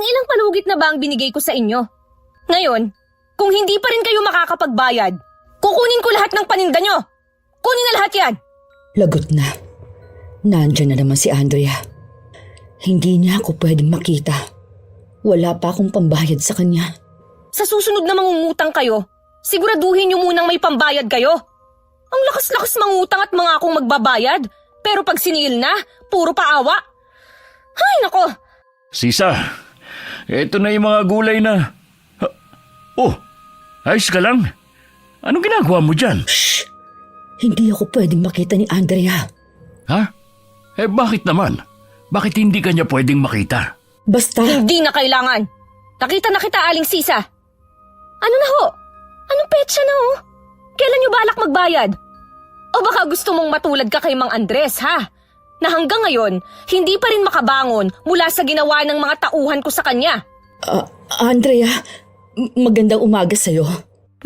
Pang-ilang palugit na ba ang binigay ko sa inyo? Ngayon, kung hindi pa rin kayo makakapagbayad, kukunin ko lahat ng paninda nyo. Kunin na lahat yan. Lagot na. Nandyan na naman si Andrea. Hindi niya ako pwedeng makita. Wala pa akong pambayad sa kanya. Sa susunod na mangungutang kayo, siguraduhin nyo munang may pambayad kayo. Ang lakas-lakas mangutang at mga akong magbabayad. Pero pag sinil na, puro paawa. Ay, nako. Sisa, eto na yung mga gulay na... Oh, ayos ka lang. Anong ginagawa mo dyan? Shh! Hindi ako pwedeng makita ni Andrea. Ha? Bakit naman? Bakit hindi ka niya pwedeng makita? Basta... Hindi na kailangan. Nakita na kita, Aling Sisa. Ano na ho? Anong petsa na ho? Kailan nyo balak magbayad? O baka gusto mong matulad ka kay Mang Andres, ha? Na hanggang ngayon, hindi pa rin makabangon mula sa ginawa ng mga tauhan ko sa kanya. Andrea, magandang umaga sa'yo.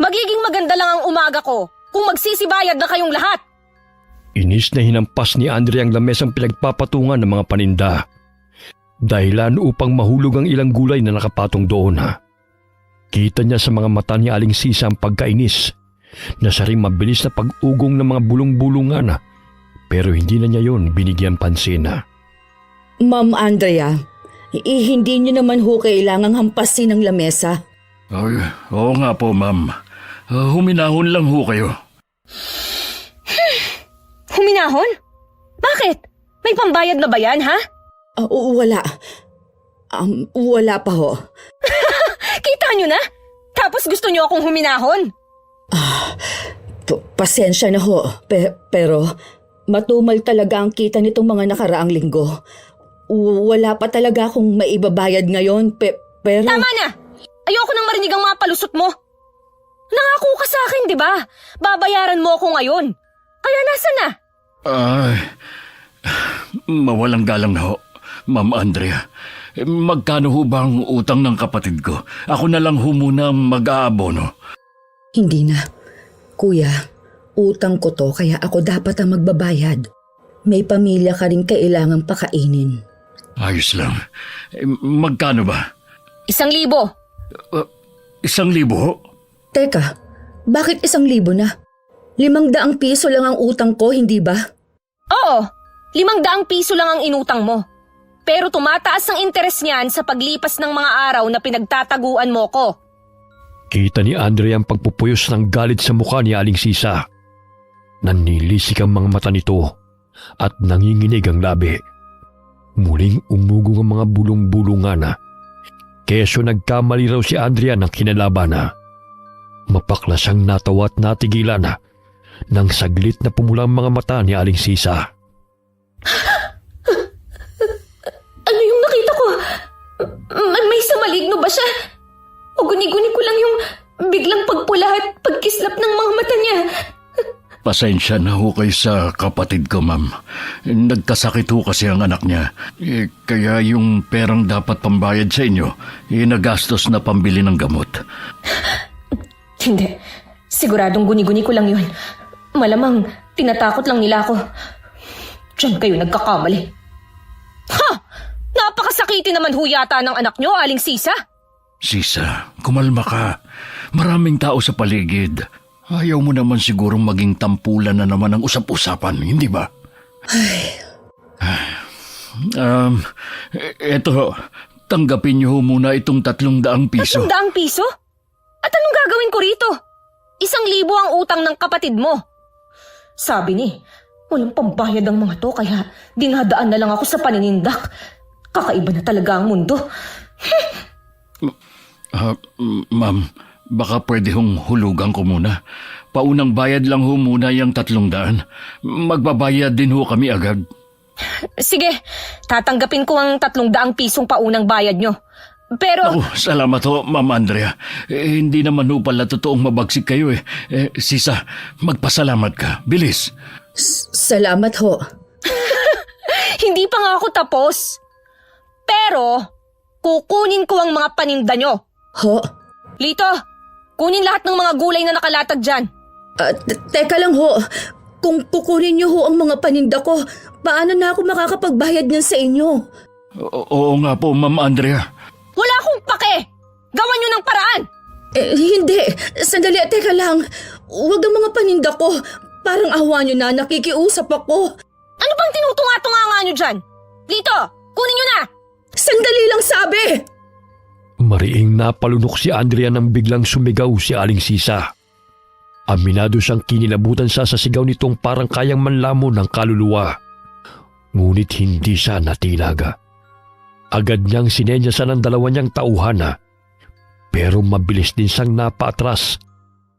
Magiging maganda lang ang umaga ko kung magsisibayad na kayong lahat. Inis na hinampas ni Andrea ang lamesang pinagpapatungan ng mga paninda. Dahilan upang mahulog ang ilang gulay na nakapatong doon. Kita niya sa mga mata ni Aling Sisa ang pagkainis na siya rin mabilis na pag-ugong ng mga bulong-bulungan pero hindi na niya yon binigyan pansin. Ma'am Andrea, hindi niyo naman ho kailangang hampasin ang lamesa. Ay, oo nga po, ma'am. Huminahon lang ho kayo. Huminahon? Bakit? May pambayad na ba yan, ha? Wala. Wala pa ho. Kita nyo na? Tapos gusto nyo akong huminahon? Pasensya na ho, pero matumal talaga ang kita nitong mga nakaraang linggo. Wala pa talaga akong maibabayad ngayon, pero... Tama na! Ayoko nang marinig ang mga palusot mo. Nangako ka sa akin, di ba? Babayaran mo ako ngayon. Kaya nasa na? Ay, mawalang galang na ho, Ma'am Andrea. Magkano ho ba ang utang ng kapatid ko? Ako na lang ho muna mag-aabono. Hindi na. Kuya, utang ko to kaya ako dapat ang magbabayad. May pamilya ka rin kailangang pakainin. Ayos lang. Magkano ba? 1,000. 1,000 ho? Teka, bakit 1,000 na? 500 piso lang ang utang ko, hindi ba? Oo, 500 piso lang ang inutang mo. Pero tumataas ang interes niyan sa paglipas ng mga araw na pinagtataguan mo ko. Kita ni Andrea ang pagpupuyos ng galit sa mukha ni Aling Sisa. Nanilisik ang mga mata nito at nanginginig ang labi. Muling umugong ang mga bulong-bulungan. Kesyo nagkamali raw si Andrea ng kinalaban. Mapaklas ang natawa at natigilan nang saglit na pumula ang mga mata ni Aling Sisa. Ano yung nakita ko? May samaligno ba siya? O guni-guni ko lang yung biglang pagpula at pagkislap ng mga mata niya. Pasensya na ho kayo sa kapatid ko, ma'am. Nagkasakit ho kasi ang anak niya. Kaya yung perang dapat pambayad sa inyo, nagastos na pambili ng gamot. Hindi. Siguradong guni-guni ko lang yun. Malamang tinatakot lang nila ako. Diyan kayo nagkakamali. Ha! Napakasakiti naman ho yata ng anak nyo, Aling Sisa. Sisa, kumalma ka. Maraming tao sa paligid. Ayaw mo naman sigurong maging tampulan na naman ang usap-usapan, hindi ba? Eto, tanggapin niyo muna itong 300 piso. 300 piso? At anong gagawin ko rito? 1,000 ang utang ng kapatid mo. Sabi ni, walang pambayad ang mga to kaya dinadaan na lang ako sa paninindak. Kakaiba na talaga ang mundo. Ma'am, baka pwede hong hulugan ko muna. Paunang bayad lang ho muna yung 300. Magbabayad din ho kami agad. Sige, tatanggapin ko ang 300 pisong paunang bayad nyo. Pero... Naku, salamat ho, Ma'am Andrea. Hindi naman ho pala totoong mabagsik kayo eh. Sisa, magpasalamat ka. Bilis. Salamat ho. Hindi pa nga ako tapos. Pero, kukunin ko ang mga paninda nyo. Ho? Lito, kunin lahat ng mga gulay na nakalatag dyan. Teka lang ho. Kung kukunin niyo ho ang mga paninda ko, paano na ako makakapagbayad niyan sa inyo? Oo nga po, Ma'am Andrea. Wala Hindi. Sandali, teka lang. Huwag ang mga paninda ko. Parang awa nyo na, nakikiusap ako. Ano bang tinutunga-tunga nga nyo dyan? Lito, kunin nyo na! Sandali lang sabi! Mariing napalunok si Andrea nang biglang sumigaw si Aling Sisa. Aminado siyang kinilabutan sa sigaw nitong parang kayang manlamon ng kaluluwa. Ngunit hindi siya natilaga. Agad niyang sinenyasan ang dalawa niyang tauhan pero mabilis din siyang napaatras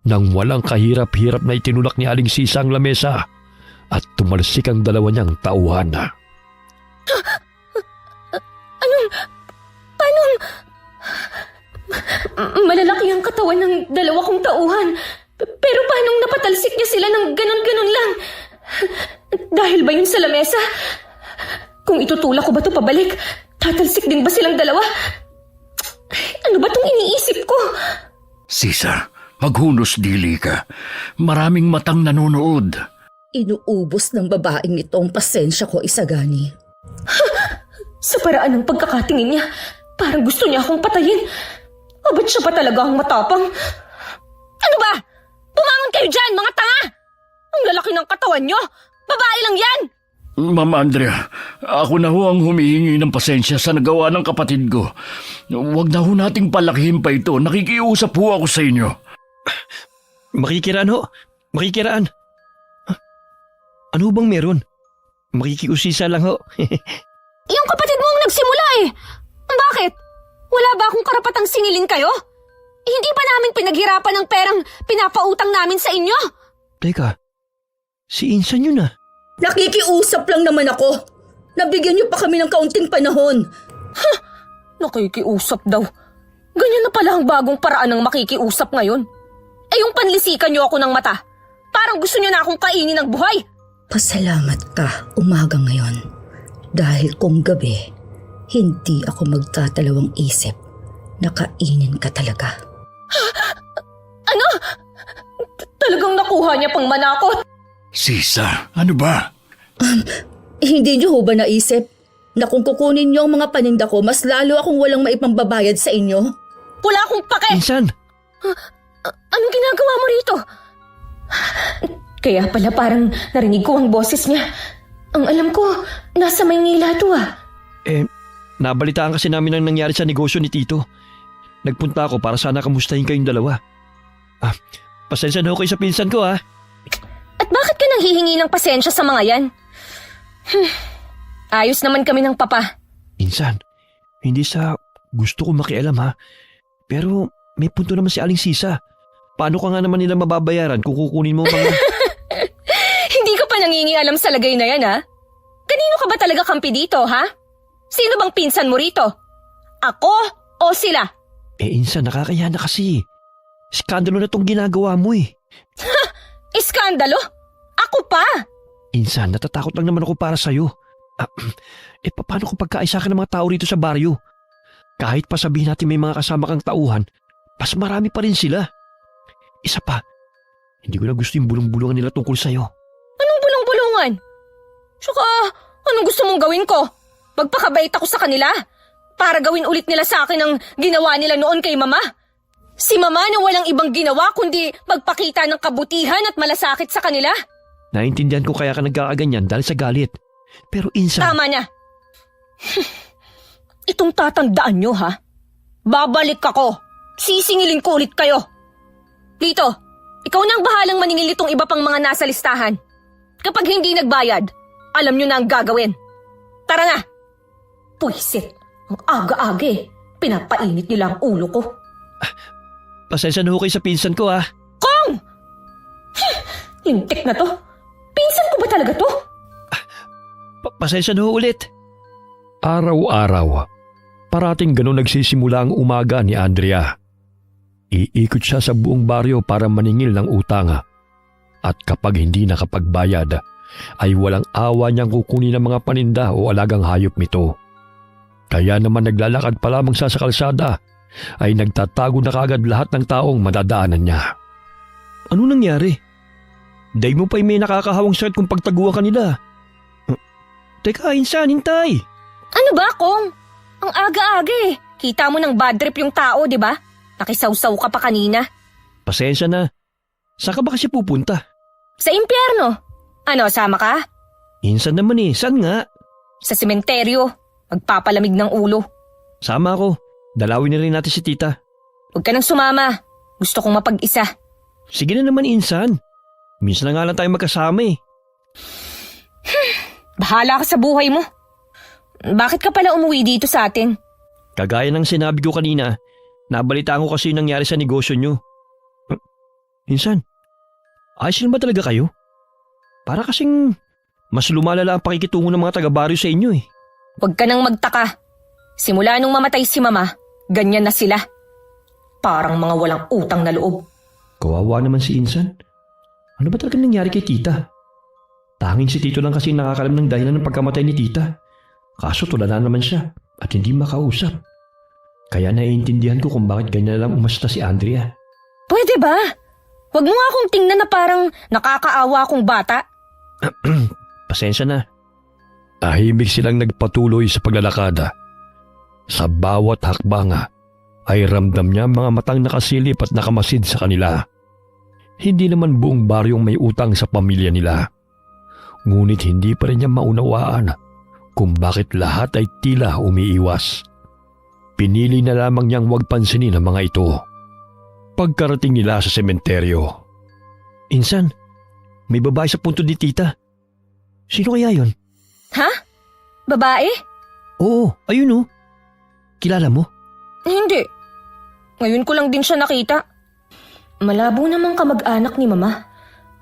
nang walang kahirap-hirap na itinulak ni Aling Sisa ang lamesa at tumalsik ang dalawa niyang tauhan. Malalaki ang katawan ng dalawa kong tauhan. Pero paano napatalsik niya sila ng ganon-ganon lang? Dahil ba yun sa lamesa? Kung itutulak ko ba ito pabalik, tatalsik din ba silang dalawa? Ano ba itong iniisip ko? Sisa, maghunos dili ka. Maraming matang nanonood. Inuubos ng babaeng ito ang pasensya ko, Isagani. Sa paraan ng pagkakatingin niya, parang gusto niya akong patayin. O ba't siya pa talaga ang matapang? Ano ba? Pumangon kayo dyan, mga tanga! Ang lalaki ng katawan nyo! Babae lang yan! Ma'am Andrea, ako na ho ang humihingi ng pasensya sa nagawa ng kapatid ko. Huwag na ho nating palakihin pa ito. Nakikiusap ho ako sa inyo. Makikiraan ho. Makikiraan. Ano bang meron? Makikiusisa lang ho. Yung kapatid mo ang nagsimula eh. Bakit? Wala ba akong karapatang singilin kayo? Hindi ba namin pinaghirapan ng perang pinapautang namin sa inyo? Teka, si Insan yun ah. Nakikiusap lang naman ako. Nabigyan niyo pa kami ng kaunting panahon. Nakikiusap daw. Ganyan na pala ang bagong paraan ng makikiusap ngayon. Eh yung panlisikan niyo ako ng mata. Parang gusto niyo na akong kainin ng buhay. Pasalamat ka umaga ngayon. Dahil kung gabi, hindi ako magtatalawang isip na kainin ka talaga. Ano? Talagang nakuha niya pang manakot? Sisa, ano ba? Hindi niyo ho ba naisip na kung kukunin niyo ang mga paninda ko, mas lalo akong walang maipambabayad sa inyo? Wala akong pake! Insan! Anong ginagawa mo rito? Kaya pala parang narinig ko ang boses niya. Ang alam ko, nasa Maynila to ah. Nabalitaan kasi namin ang nangyari sa negosyo ni Tito. Nagpunta ako para sana kamustahin kayong dalawa. Pasensya na ho kayo sa pinsan ko ah. At bakit ka nang hihingi ng pasensya sa mga yan? Ayos naman kami ng papa. Insan, hindi sa gusto ko makialam ha. Pero may punto naman si Aling Sisa. Paano ka nga naman nila mababayaran kung kukunin mo mga... Hindi ka pa nangingialam sa lagay na yan ha? Kanino ka ba talaga kampi dito ha? Sino bang pinsan mo rito? Ako o sila? Insan, nakakaya na kasi. Skandalo na tong ginagawa mo eh. Iskandalo? Ako pa? Insan, natatakot lang naman ako para sa'yo. Paano kung pagkaisa ka ng mga tao rito sa baryo? Kahit pa sabihin natin may mga kasama kang tauhan, mas marami pa rin sila. Isa pa, hindi ko na gusto yung bulong-bulungan nila tungkol sa'yo. Anong bulong-bulungan? Saka, anong gusto mong gawin ko? Magpakabait ako sa kanila? Para gawin ulit nila sa akin ang ginawa nila noon kay Mama? Si Mama na walang ibang ginawa kundi magpakita ng kabutihan at malasakit sa kanila? Naintindihan ko kaya ka nagkakaganyan dahil sa galit. Pero Insan... Tama na. Itong tatandaan nyo ha? Babalik ako. Sisingilin ko ulit kayo. Lito, ikaw na ang bahalang maningil itong iba pang mga nasa listahan. Kapag hindi nagbayad, alam nyo na ang gagawin. Tara na. Puisit. Ang aga-aga eh. Pinapainit nila ang ulo ko. Pasensya na ho kayo sa pinsan ko ah. Kong! Lintik na to. Pinsan ko ba talaga to? Pasensya na ho ulit. Araw-araw, parating ganun nagsisimula ang umaga ni Andrea. Iikot siya sa buong baryo para maningil ng utang. At kapag hindi nakapagbayad, ay walang awa niyang kukunin ng mga paninda o alagang hayop nito. Kaya naman naglalakad pa lamang siya sa kalsada, ay nagtatago na kagad lahat ng taong madadaanan niya. Ano nangyari? Day mo pa'y may nakakahawang sakit kung pagtaguan ka nila. Teka, Insan, hintay! Ano ba, Kong? Ang aga-aga eh. Kita mo ng bad trip yung tao, di ba? Nakisawsaw ka pa kanina. Pasensya na. Saan ka ba kasi pupunta? Sa impyerno. Ano, sama ka? Insan naman eh. Saan nga? Sa sementeryo. Magpapalamig ng ulo. Sama ako. Dalawin na rin natin si tita. Huwag ka nang sumama. Gusto kong mapag-isa. Sige na naman, Insan. Minsan na nga lang tayo magkasama eh. Bahala ka sa buhay mo. Bakit ka pala umuwi dito sa atin? Kagaya ng sinabi ko kanina, nabalitaan ko kasi yung nangyari sa negosyo nyo. Insan, ayos lang ba talaga kayo? Para kasing mas lumalala ang pakikitungo ng mga taga-baryo sa inyo eh. Huwag ka nang magtaka. Simula nung mamatay si Mama, ganyan na sila. Parang mga walang utang na loob. Kawawa naman si Insan. Ano ba talaga nangyari kay tita? Tanging si Tito lang kasi nakakalam ng dahilan ng pagkamatay ni tita. Kaso tulala naman siya at hindi makausap. Kaya naiintindihan ko kung bakit ganyan lang umasta si Andrea. Pwede ba? Huwag mo nga akong tingnan na parang nakakaawa akong bata. Pasensya na. Tahimik silang nagpatuloy sa paglalakada. Sa bawat hakbanga ay ramdam niya mga matang nakasilip at nakamasid sa kanila. Hindi naman buong baryong may utang sa pamilya nila. Ngunit hindi pa rin niya maunawaan kung bakit lahat ay tila umiiwas. Pinili na lamang niyang huwag pansinin ang mga ito. Pagkarating nila sa sementeryo. Insan, may babae sa punto ni tita. Sino kaya yon? Ha? Babae? Oo, ayun oh. Kilala mo? Hindi. Ngayon ko lang din siya nakita. Malabo namang kamag-anak ni Mama.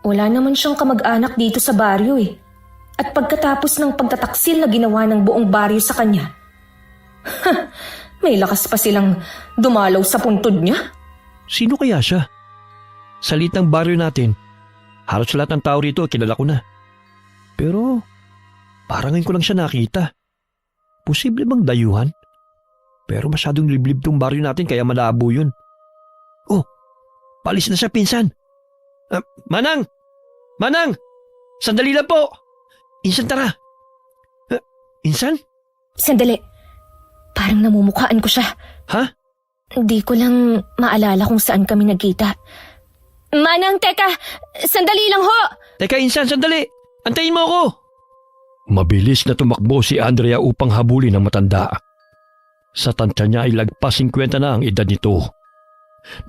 Wala naman siyang kamag-anak dito sa baryo eh. At pagkatapos ng pagtataksil na ginawa ng buong baryo sa kanya, may lakas pa silang dumalaw sa puntod niya. Sino kaya siya? Sa liit ng baryo natin, halos lahat ng tao rito kilala ko na. Pero parang ngayon ko lang siya nakita. Posible bang dayuhan? Pero masyadong liblib tong baryo natin kaya malabo yun. Oh, palis na siya pinsan. Manang! Manang! Sandali lang po! Insan tara! Insan? Sandali. Parang namumukhaan ko siya. Ha? Hindi ko lang maalala kung saan kami nagkita. Manang, teka! Sandali lang ho! Teka Insan, sandali! Antayin mo ako! Mabilis na tumakbo si Andrea upang habulin ang matanda. Sa tansya niya ay lagpas 50 na ang edad nito.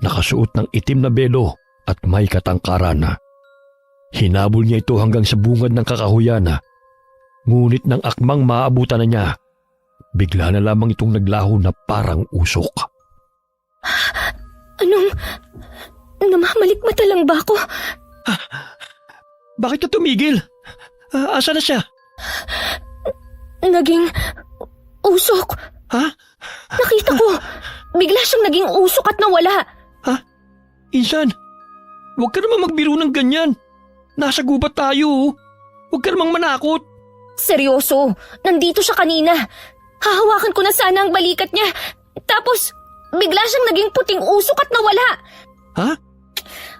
Nakasuot ng itim na belo at may katangkaran. Hinabol niya ito hanggang sa bungad ng kakahuyan. Ngunit nang akmang maabutan na niya, bigla na lamang itong naglaho na parang usok. Anong... namamalikmata lang ba ako? Bakit na tumigil? Asa na siya? Naging... usok. Ha? Nakita ko. Bigla siyang naging usok at nawala. Ha? Insan, huwag ka namang magbiro ng ganyan. Nasa gubat tayo. Oh. Huwag ka namang manakot. Seryoso, nandito siya kanina. Hahawakan ko na sana ang balikat niya. Tapos, bigla siyang naging puting usok at nawala. Ha?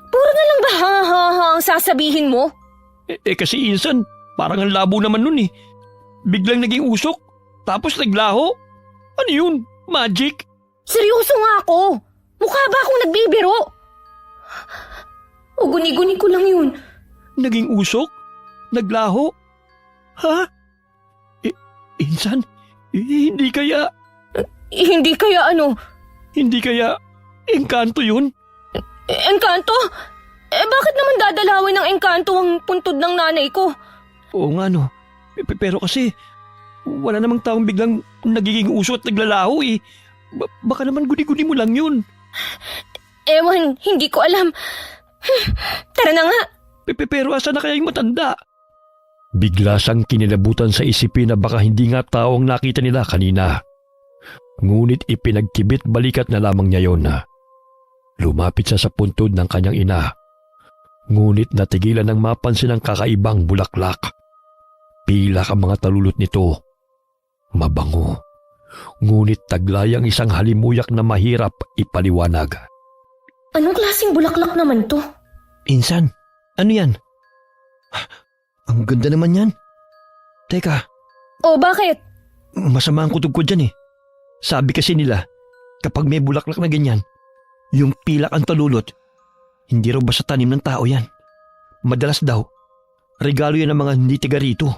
Puro na lang ba ha ang sasabihin mo? Kasi Insan, parang ang labo naman nun eh. Biglang naging usok, tapos naglaho. Ano yun? Magic? Seryoso nga ako. Mukha ba akong nagbibiro? O guni-guni ko lang yun. Naging usok? Naglaho? Ha? Insan, hindi kaya... Hindi kaya ano? Hindi kaya engkanto yun? Engkanto? Bakit naman dadalawin ng engkanto ang puntod ng nanay ko? Oo nga no. Pero kasi, wala namang taong biglang nagiging uso at naglalaho eh. Baka naman guni-guni mo lang yun. Ewan, hindi ko alam. Tara na nga. Pero asa na kaya yung matanda? Bigla siyang kinilabutan sa isipin na baka hindi nga tao ang nakita nila kanina. Ngunit ipinagkibit balikat na lamang niya yon. Lumapit siya sa puntod ng kanyang ina. Ngunit natigilan ng mapansin ang kakaibang bulaklak. Pilak ang mga talulot nito. Mabango. Ngunit taglay ang isang halimuyak na mahirap ipaliwanag. Anong klaseng bulaklak naman to? Insan, ano yan? Ang ganda naman yan. Teka, O bakit? masama ang kutob ko dyan eh. Sabi kasi nila, kapag may bulaklak na ganyan, Yung pilak ang talulot, hindi raw basta tanim ng tao yan. Madalas daw, regalo yan ng mga hindi tiga rito.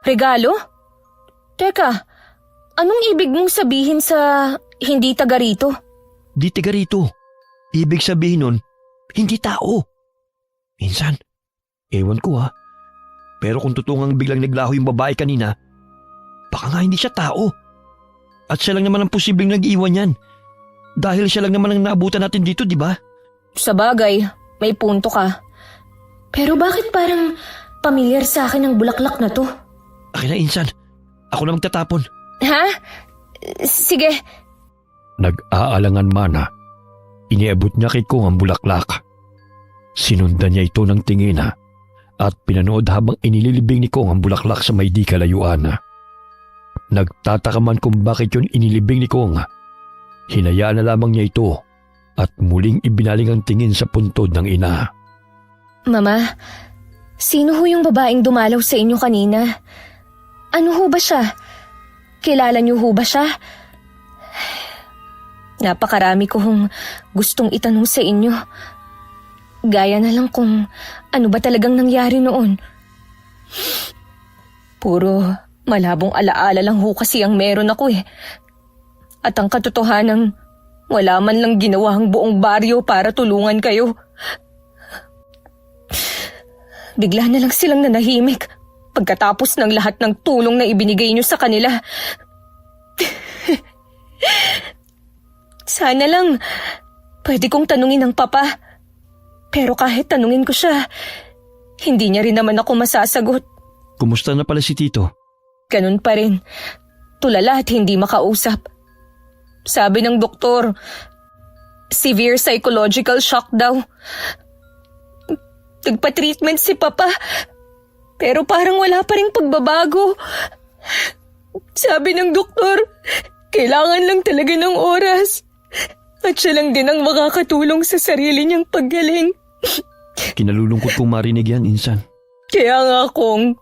Regalo? Teka, anong ibig mong sabihin sa hindi taga rito? Di tiga rito. Ibig sabihin nun, hindi tao. Minsan, ewan ko ha. Pero kung tutungang biglang naglaho yung babae kanina, baka nga hindi siya tao. At siya lang naman ang posibleng nag-iwan yan. Dahil siya lang naman ang naabutan natin dito, di ba? Sa bagay, may punto ka. Pero bakit parang pamilyar sa akin ang bulaklak na to? Akin na, Insan. Ako na magtatapon. Ha? Sige. Nag-aalangan mana. Iniabot niya kay Kong ang bulaklak. Sinundan niya ito ng tingin at pinanood habang inililibing ni Kong ang bulaklak sa may di kalayuan. Nagtataka man kung bakit yun inilibing ni Kong. Hinayaan na lamang niya ito at muling ibinaling ang tingin sa puntod ng ina. Mama, sino ho yung babaeng dumalaw sa inyo kanina? Ano ho ba siya? Kilala niyo ho ba siya? Napakarami ko hong gustong itanong sa inyo. Gaya na lang kung ano ba talagang nangyari noon. Puro malabong alaala lang ho kasi ang meron ako eh. At ang katotohanan, wala man lang ginawa ang buong baryo para tulungan kayo. Bigla na lang silang nanahimik pagkatapos ng lahat ng tulong na ibinigay niyo sa kanila. Sana lang pwede kong tanungin ang papa. Pero kahit tanungin ko siya, hindi niya rin naman ako masasagot. Kumusta na pala si Tito? Ganun pa rin. Tulala at hindi makausap. Sabi ng doktor, severe psychological shock daw. Nagpa-treatment si Papa, pero parang wala pa ring pagbabago. Sabi ng doktor, kailangan lang talaga ng oras. At siya lang din ang makakatulong sa sarili niyang paggaling. Kinalulungkot kong marinig yan, Insan. Kaya nga kung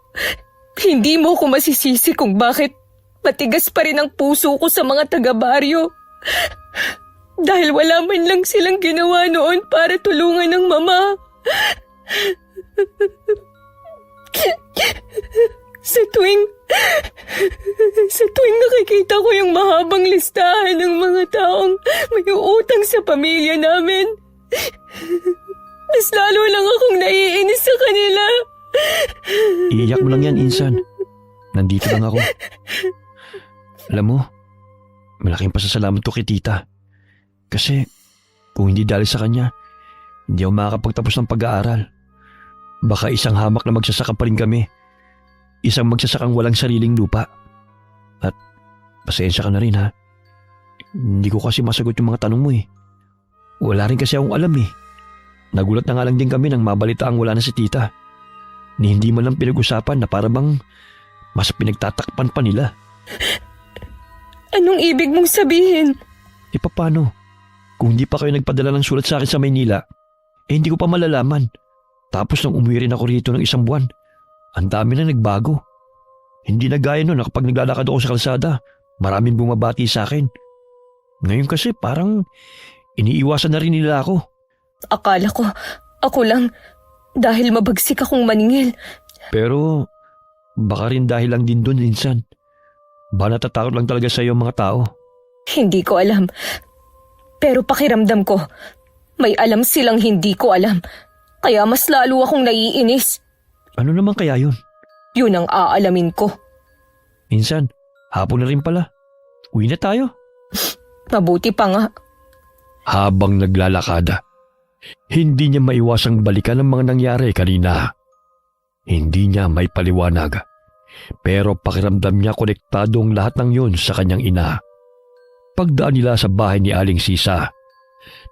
hindi mo ko masisisi kung bakit matigas pa rin ang puso ko sa mga taga-baryo. Dahil wala man lang silang ginawa noon para tulungan ng mama. Sa tuwing nakikita ko yung mahabang listahan ng mga taong may utang sa pamilya namin, mas lalo lang akong naiinis sa kanila. Iiyak mo lang yan, Insan. Nandito lang ako. Alam mo, malaking pasasalamat ko kay Tita. Kasi kung hindi dahil sa kanya, hindi ako makakapagtapos ng pag-aaral. Baka isang hamak na magsasaka pa rin kami. Isang magsasakang walang sariling lupa. At pasensya ka na rin ha. Hindi ko kasi masagot yung mga tanong mo eh. Wala rin kasi akong alam eh. Nagulat na nga lang din kami nang mabalitaang wala na si Tita. Ni hindi man lang pinag-usapan na para bang mas pinagtatakpan pa nila. Anong ibig mong sabihin? E paano? Kung hindi pa kayo nagpadala ng sulat sa akin sa Maynila, hindi ko pa malalaman. Tapos nang umuwi rin ako rito ng isang buwan, ang dami na nagbago. Hindi na gaya nun na kapag naglalakad ako sa kalsada, maraming bumabati sa akin. Ngayon kasi parang iniiwasan na rin nila ako. Akala ko, ako lang, dahil mabagsik akong maningil. Pero baka rin dahil lang din doon, Insan. Ba natatakot lang talaga sa iyo mga tao? Hindi ko alam. Pero pakiramdam ko, may alam silang hindi ko alam. Kaya mas lalo akong naiinis. Ano naman kaya yun? Yun ang aalamin ko. Insan, hapon na rin pala. Uwi na tayo. Mabuti pa nga. Habang naglalakad, hindi niya maiwasang balikan ang mga nangyari kanina. Hindi niya may paliwanag, pero pakiramdam niya konektado ang lahat ng yun sa kanyang ina. Pagdaan nila sa bahay ni Aling Sisa,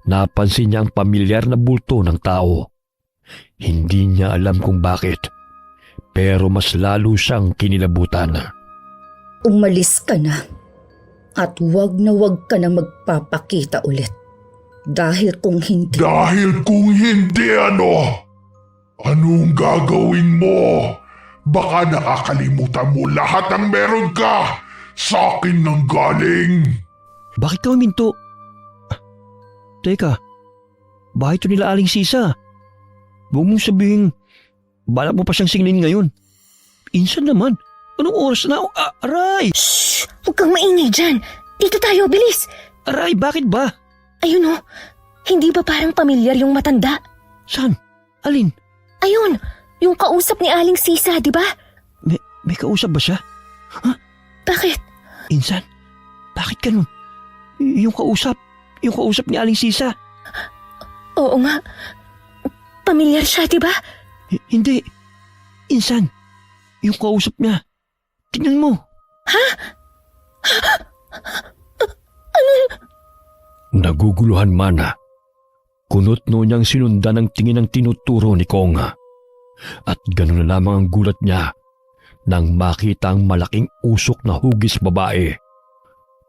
napansin niya ang pamilyar na bulto ng tao. Hindi niya alam kung bakit, pero mas lalo siyang kinilabutan. Umalis ka na at wag ka na magpapakita ulit. Dahil kung hindi... Anong gagawin mo? Baka nakakalimutan mo lahat ng meron ka. Sa akin nang galing. Bakit ka huminto? Teka, bahay to nila Aling Sisa. Huwag mong sabihin, balak mo pa siyang singilin ngayon. Insan naman, anong oras na? Aray! Shh! Huwag kang maingay dyan. Dito tayo, bilis. Aray, bakit ba? Ayun oh, hindi ba parang pamilyar yung matanda? Saan? Alin? Ayun, yung kausap ni Aling Sisa, di ba? May kausap ba siya? Bakit? Insan, bakit ganun? Yung kausap ni Aling Sisa. Oo nga. Pamilyar siya, di ba? Hindi. Insan, yung kausap niya. Tingnan mo. Naguguluhan man, kunot no niyang sinundan ang tingin ng tinuturo ni Kong. At gano'n na lamang ang gulat niya nang makita ang malaking usok na hugis babae.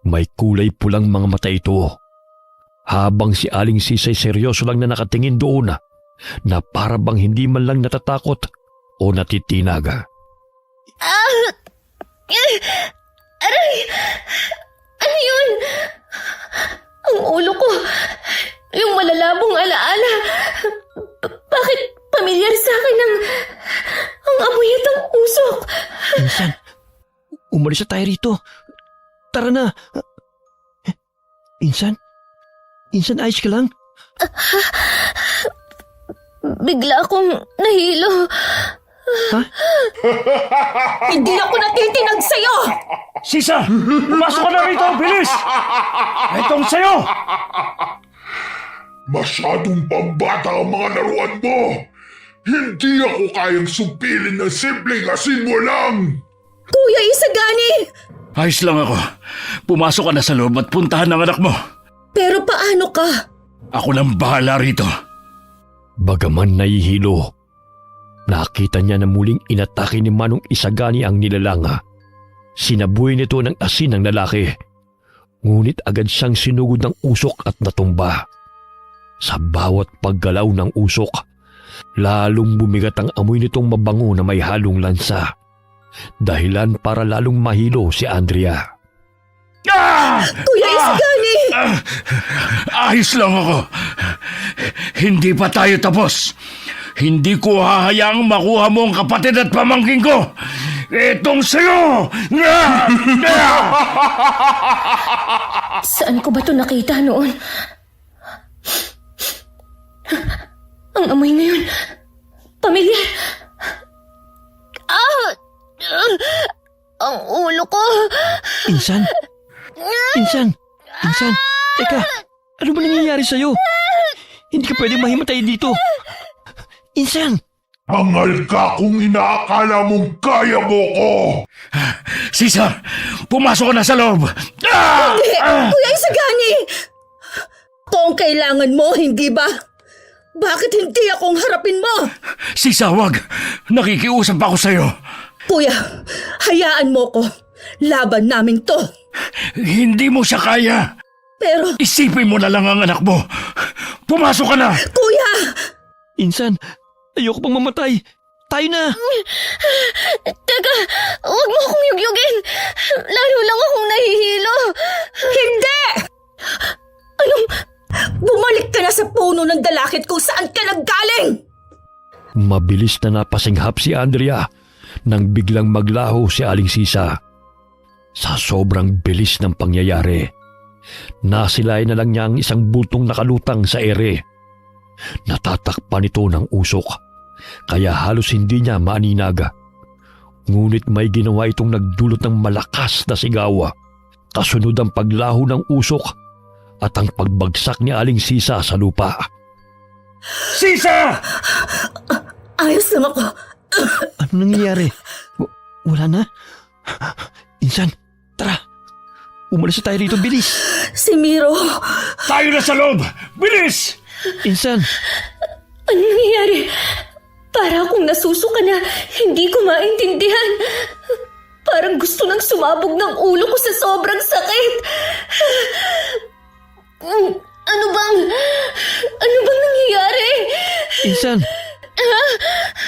May kulay pulang mga mata ito. Habang si Aling Sisay seryoso lang na nakatingin doon na para bang hindi man lang natatakot o natitinag. Aray! Ano yun? Ang ulo ko. Yung malalabong alaala. Bakit pamilyar sa akin ang amoy at ang usok? Insan, umalis na tayo rito. Tara na. Insan? Insan, ayos ka lang? Bigla akong nahilo. Ha? Hindi ako natitinag sa'yo! Sisa! Pumasok ka na rito! Bilis! Itong sa'yo! Masyadong pambata ang mga laruan mo! Hindi ako kayang supilin ng simpleng asin mo lang! Kuya Isagani! Ayos lang ako. Pumasok ka na sa loob at puntahan ng anak mo. Pero paano ka? Ako nang bahala rito. Bagaman nahihilo, nakita niya na muling inatake ni Manong Isagani ang nilalanga. Sinabuhay nito ng asin ng lalaki. Ngunit agad siyang sinugod ng usok at natumba. Sa bawat paggalaw ng usok, lalong bumigat ang amoy nitong mabango na may halong lansa. Dahilan para lalong mahilo si Andrea. Kuya Isagani! Ayos lang ako. Hindi pa tayo tapos. Hindi ko hahayaang makuha mo ang kapatid at pamangkin ko. Itong sa'yo! Saan ko ba ito nakita noon? Ang amoy ngayon. Pamilyar. Ang ulo ko. Insan? Insan? Insan? Teka, ano ba nangyayari sa'yo? Hindi ka pwede mahimatay dito. Insan! Hangal ka kung inaakala mong kaya mo ko! Sisa, pumasok ka na sa loob. Kuya Isagani! Kung kailangan mo, hindi ba? Bakit hindi akong harapin mo? Sisa, wag. Nakikiusap ako sa'yo. Kuya, hayaan mo ko. Laban namin to. Hindi mo siya kaya. Pero, Isipin mo na lang ang anak mo. Pumasok ka na. kuya! Insan, ayoko pang mamatay. Tayo na! Teka, huwag mo akong yugyugin. Lalo lang akong nahihilo. Hindi! Anong, bumalik ka na sa puno ng dalakit kung saan ka naggaling! Mabilis na napasinghap si Andrea nang biglang maglaho si Aling Sisa. Sa sobrang bilis ng pangyayari, nasilay na lang niya ang isang bultong nakalutang sa ere. Natatakpan ito ng usok, kaya halos hindi niya maaninag. Ngunit may ginawa itong nagdulot ng malakas na sigaw. Kasunod ang paglaho ng usok at ang pagbagsak ni Aling Sisa sa lupa. Sisa! Ayos lang ako. Ano nangyayari? Wala na? Insan, tara. Umalis na tayo rito, bilis. Si Miro, Tayo na sa loob! Bilis! Insan, Ano nangyayari? Para akong nasusuka na hindi ko maintindihan. Parang gusto nang sumabog ng ulo ko sa sobrang sakit. Ano bang nangyayari? Insan.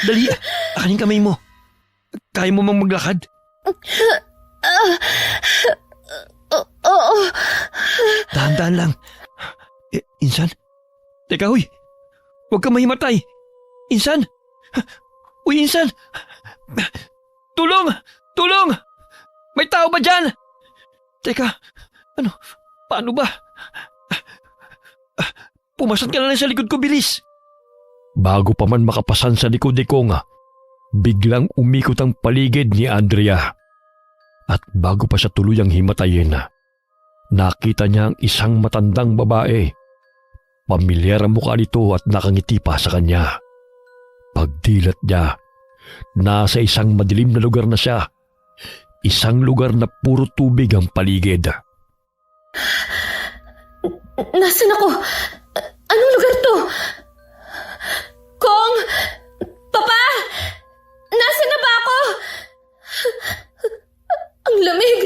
Dali, akanin kamay mo. Kaya mo mang maglakad? Oo. Dahan-dahan lang. Insan? Teka, huy. Huwag kang mahimatay. Insan? Uy, Insan! Tulong! Tulong! May tao ba dyan? Teka, paano ba? Pumasok ka na lang sa likod ko, bilis! Bago pa man makapasan sa likod ni Kong, biglang umikot ang paligid ni Andrea. At bago pa siya tuluyang himatayin, nakita niya ang isang matandang babae. Pamilyar ang mukha nito at nakangiti pa sa kanya. Pagdilat niya, nasa isang madilim na lugar na siya. Isang lugar na puro tubig ang paligid. Nasaan ako? Anong lugar to? Kong! Papa! Nasaan na ba ako? Ang lamig.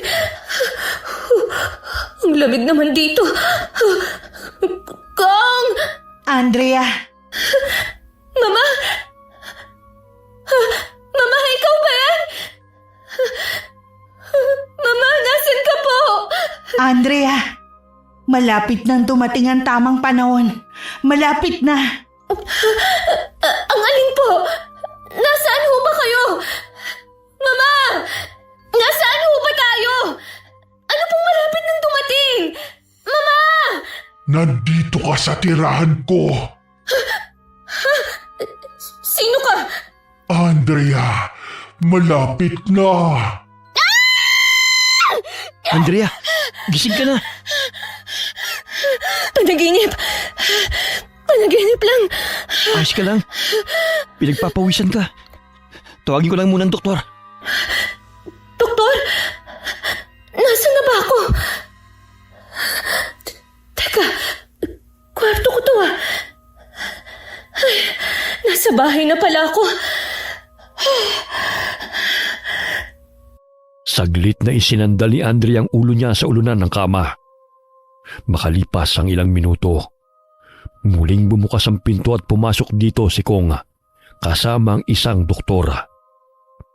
Ang lamig naman dito. Kong! Andrea, Mama? Mama, ikaw ba yan? Mama, nasan ka po? Andrea, malapit nang dumating ang tamang panahon. Malapit na. Ang alin po? Nasaan ho ba kayo? Mama! Nasaan ho ba tayo? Ano pong malapit nang dumating? Mama! Nandito ka sa tirahan ko. Sino ka? Andrea, malapit na. Andrea, gising ka na. Panaginip. Panaginip lang. Ayos ka lang. Pinagpapawisan ka. Tawagin ko lang muna ang doktor. Doktor? Nasaan na ba ako? Teka, kwarto ko to ah. Ay, nasa bahay na pala ako. Saglit na isinandal ni Andrea ang ulo niya sa ulunan ng kama. Makalipas ang ilang minuto, muling bumukas ang pinto at pumasok dito si Kong kasama ang isang doktora.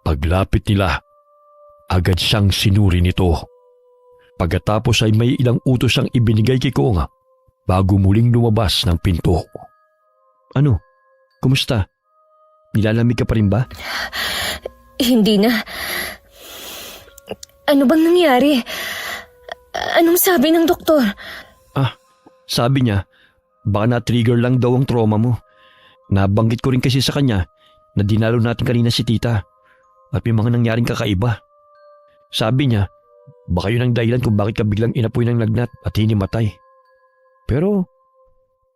Paglapit nila, agad siyang sinuri nito. Pagkatapos ay may ilang utos ang ibinigay kay Kong bago muling lumabas ng pinto. Ano? Kumusta? Nilalamig ka pa rin ba? Hindi na. Ano bang nangyari? Anong sabi ng doktor? Sabi niya, baka na-trigger lang daw ang trauma mo. Nabanggit ko rin kasi sa kanya na dinalo natin kanina si tita at may mga nangyaring kakaiba. Sabi niya, baka yun ang dahilan kung bakit ka biglang inapoy ng lagnat at hinimatay. Pero,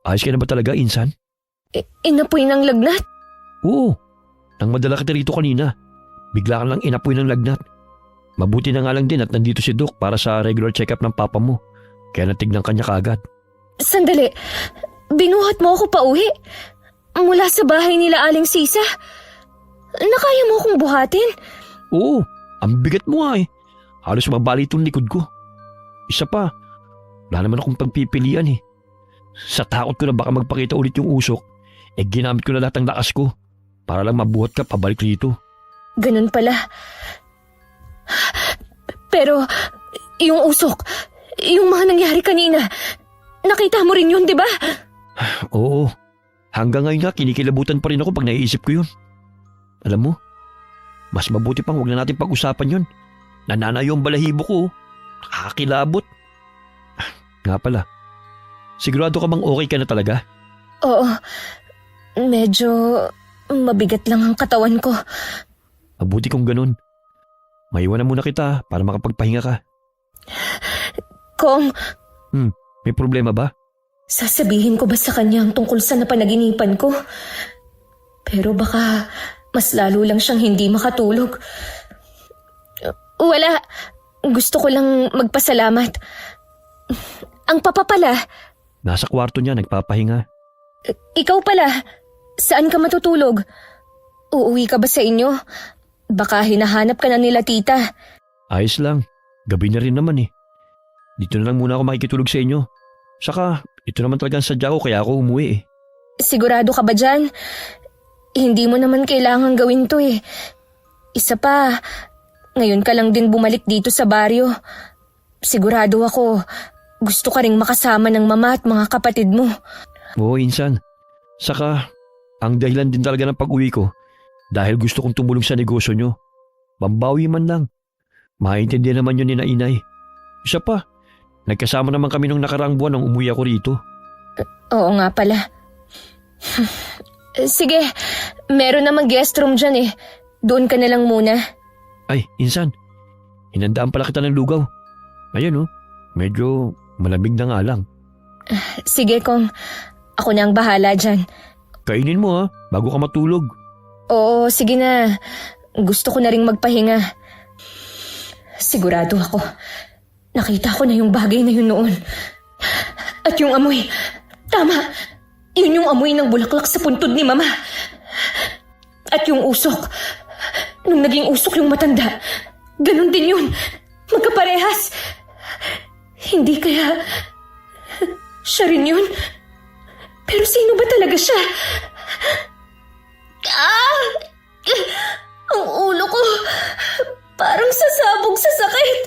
ayos ka na ba talaga, Insan? Inapoy ng lagnat? Oo, nang madala kita rito kanina, bigla ka lang inapoy ng lagnat. Mabuti na nga lang din at nandito si Doc para sa regular check-up ng papa mo. Kaya natignan kanya kaagad. Sandali, binuhat mo ako pa uwi? Mula sa bahay nila Aling Sisa? Nakaya mo akong buhatin? Oo, ang bigat mo nga eh. Halos mabali itong likod ko. Isa pa, wala naman akong pagpipilian eh. Sa takot ko na baka magpakita ulit yung usok, ginamit ko na lahat ng lakas ko para lang mabuhat ka pabalik rito. Ganun pala. Pero, yung usok, yung mga nangyari kanina, nakita mo rin yun, di ba? Oo, hanggang ngayon nga kinikilabutan pa rin ako pag naiisip ko yun. Alam mo, mas mabuti pang huwag na natin pag-usapan yun. Nananayo ang balahibo ko, nakakilabot. Nga pala, sigurado ka bang okay ka na talaga? Oo, medyo mabigat lang ang katawan ko. Mabuti kung ganun. Maiwanan muna kita para makapagpahinga ka. Kong, May problema ba? sasabihin ko ba sa kanya ang tungkol sa napanaginipan ko? Pero baka mas lalo lang siyang hindi makatulog. Wala. Gusto ko lang magpasalamat. Ang papa pala, Nasa kwarto niya, nagpapahinga. ikaw pala, saan ka matutulog? Uuwi ka ba sa inyo? Baka hinahanap ka na nila tita. Ayos lang, gabi na rin naman eh. Dito na lang muna ako makikitulog sa inyo. Saka, ito naman talagang sadya ko kaya ako umuwi eh. Sigurado ka ba dyan? Hindi mo naman kailangan gawin to eh. Isa pa, ngayon ka lang din bumalik dito sa baryo. Sigurado ako, gusto ka ring makasama ng mama at mga kapatid mo. Oo, Insan. Saka, ang dahilan din talaga ng pag-uwi ko dahil gusto kong tumulong sa negosyo nyo. Pambawi man lang. Maintindihan naman yun ni na inay. Isa pa, nagkasama naman kami nung nakaraang buwan nang umuwi ako rito. Oo nga pala. Sige, meron namang guest room dyan eh. Doon ka na lang muna. Ay, insan, hinandaan pala kita ng lugaw. Ayan medyo malamig na nga lang. Sige kung ako na ang bahala dyan. Kainin mo bago ka matulog. Oo, sige na. Gusto ko na ring magpahinga. Sigurado ako. Nakita ko na yung bagay na yun noon. At yung amoy. Tama. Yun yung amoy ng bulaklak sa puntod ni Mama. At yung usok. Nung naging usok yung matanda. Ganon din yun. Magkaparehas. Hindi kaya... Siya rin yun. Pero sino ba talaga siya? Ang ulo ko. Parang sasabog sa sakit.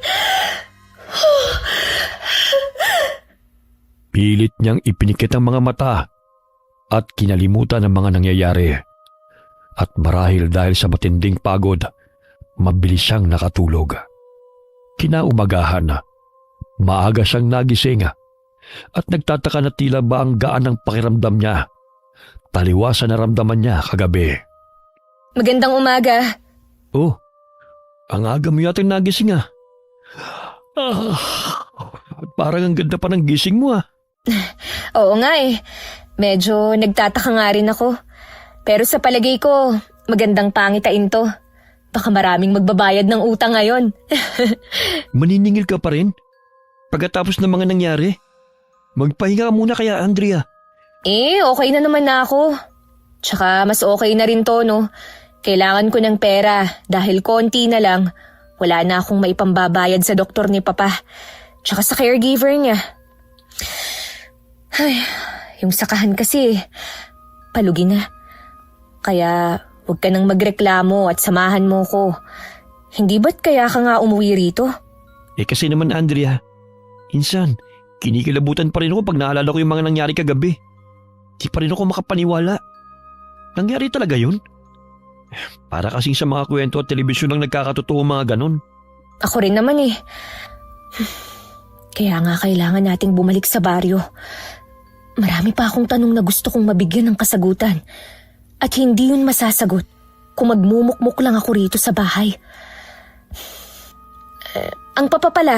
Pilit niyang ipinikit ang mga mata at kinalimutan ang mga nangyayari. At marahil dahil sa matinding pagod, mabilis siyang nakatulog. Kinaumagahan, maaga siyang nagising at nagtataka na tila ba ang gaan ng pakiramdam niya. Taliwas sa naramdaman niya kagabi. Magandang umaga. Oh, ang aga mo yatang nagising parang ang ganda pa ng gising mo Oo nga eh. Medyo nagtataka nga rin ako. Pero sa palagay ko, magandang pangitain to. Baka maraming magbabayad ng utang ngayon. Maniningil ka pa rin? Pagkatapos ng mga nangyari? Magpahinga ka muna kaya, Andrea. Okay na naman na ako. Tsaka mas okay na rin to, no? Kailangan ko ng pera dahil konti na lang. Wala na akong maipambabayad sa doktor ni Papa. Tsaka sa caregiver niya. Ay, yung sakahan kasi, palugi na. Kaya huwag ka nang magreklamo at samahan mo ko. Hindi ba't kaya ka nga umuwi rito? Kasi naman, Andrea, insan, kinikilabutan pa rin ako pag naalala ko yung mga nangyari kagabi. Di pa rin ako makapaniwala. Nangyari talaga yun? Para kasing sa mga kwento at telebisyon lang nagkakatotoo mga ganon. Ako rin naman eh. Kaya nga kailangan nating bumalik sa baryo. Marami pa akong tanong na gusto kong mabigyan ng kasagutan. At hindi yun masasagot kung magmumukmuk lang ako rito sa bahay. Ang papa pala.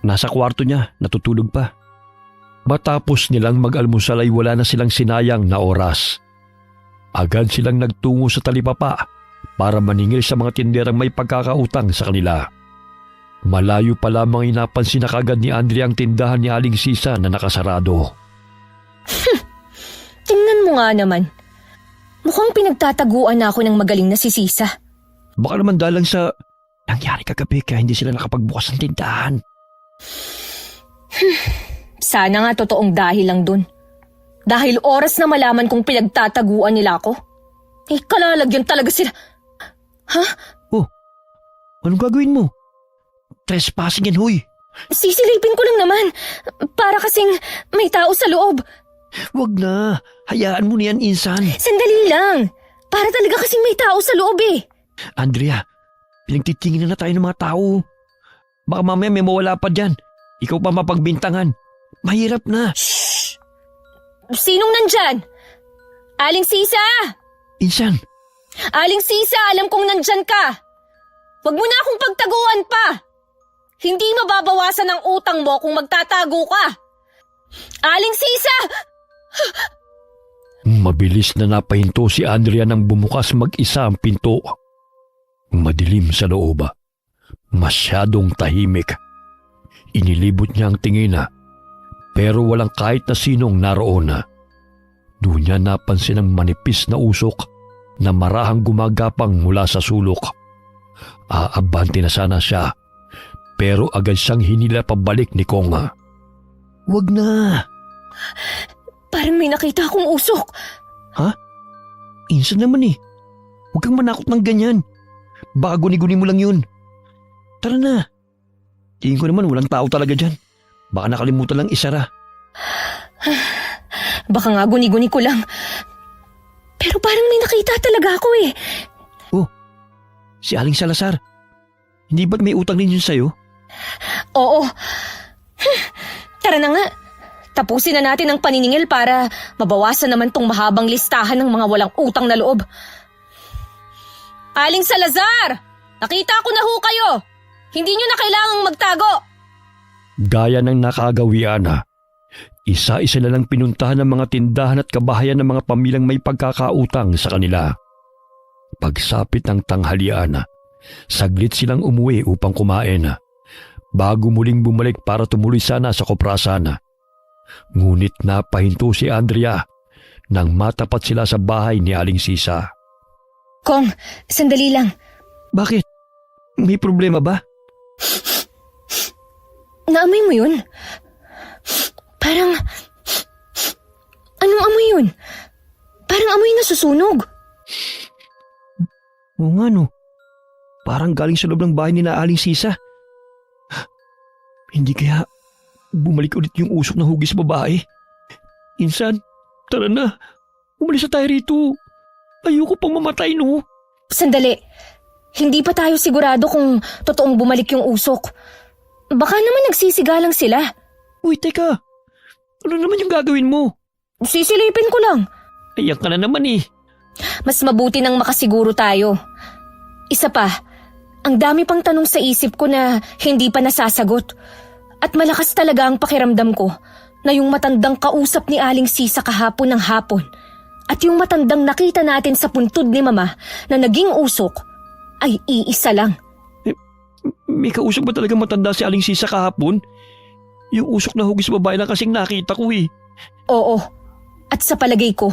Nasa kwarto niya, natutulog pa. Matapos nilang mag-almusal ay wala na silang sinayang na oras. Agad silang nagtungo sa talipapa para maningil sa mga tinderang may pagkakautang sa kanila. Malayo pa lamang inapansin na kagad ni Andrea ang tindahan ni Aling Sisa na nakasarado. Tingnan mo nga naman. Mukhang pinagtataguan na ako ng magaling na si Sisa. Baka naman dalang sa nangyari kagabi kaya hindi sila nakapagbukas ng tindahan. Sana nga totoong dahil lang dun. Dahil oras na malaman kung pinagtataguan nila ako. Kalalagyan talaga sila. Ha? Oh, anong gagawin mo? Trespassing yan, huy. Sisilipin ko lang naman. Para kasing may tao sa loob. Wag na. Hayaan mo na yan, insan. Sandali lang. Para talaga kasing may tao sa loob eh. Andrea, pinagtitingin na tayo ng mga tao. Baka mamaya may mawala pa dyan. Ikaw pa mapagbintangan. Mahirap na. Shhh! Sinong nandyan? Aling Sisa! Insan. Aling Sisa, alam kong nandyan ka. Huwag mo na akong pagtaguan pa. Hindi mababawasan ang utang mo kung magtatago ka. Aling Sisa! Mabilis na napahinto si Andrea nang bumukas mag-isa ang pinto. Madilim sa loob. Masyadong tahimik. Inilibot niya ang tingin pero walang kahit na sinong naroon. Doon niya napansin ang manipis na usok na marahang gumagapang mula sa sulok. Aabante na sana siya pero agad siyang hinila pabalik ni Konga. Wag na! Parang may nakita akong usok. Ha? Insan naman eh. Huwag kang manakot ng ganyan. Baka guni-guni mo lang yun. Tara na. Tingin ko naman walang tao talaga dyan. Baka nakalimutan lang isara. Baka nga guni-guni ko lang. Parang may nakita talaga ako eh. Si Aling Salazar. Hindi ba't may utang din yun sa'yo? Oo. Tara na nga. Tapusin na natin ang paniningil para mabawasan naman tong mahabang listahan ng mga walang utang na loob. Aling Salazar! Nakita ko na ho kayo! Hindi nyo na kailangang magtago! Gaya ng nakagawian na, isa-isa na lang pinuntahan ng mga tindahan at kabahayan ng mga pamilyang may pagkakautang sa kanila. Pagsapit ng tanghalian, saglit silang umuwi upang kumain, bago muling bumalik para tumuloy sana sa koprasan. Ngunit napahinto si Andrea nang matapat sila sa bahay ni Aling Sisa. Kong, sandali lang. Bakit? May problema ba? Naamoy mo yun? Parang... Anong amoy yun? Parang amoy na susunog. Oo nga no. Parang galing sa loob ng bahay ni na Aling Sisa. Hindi kaya bumalik ulit yung usok na hugis babae? Insan, tara na. Umalis na tayo rito. Ayoko pang mamatay no. Sandali. Hindi pa tayo sigurado kung totoong bumalik yung usok. Baka naman nagsisigalang sila. Uy, teka. Ano naman yung gagawin mo? Sisilipin ko lang. Ayan ka na naman eh. Mas mabuti nang makasiguro tayo. Isa pa, ang dami pang tanong sa isip ko na hindi pa nasasagot. At malakas talaga ang pakiramdam ko na yung matandang kausap ni Aling Sisa kahapon ng hapon at yung matandang nakita natin sa puntod ni Mama na naging usok ay iisa lang. May kausap ba talaga matanda si Aling Sisa kahapon? Yung usok na hugis babae lang kasing nakita ko eh. Oo, at sa palagay ko,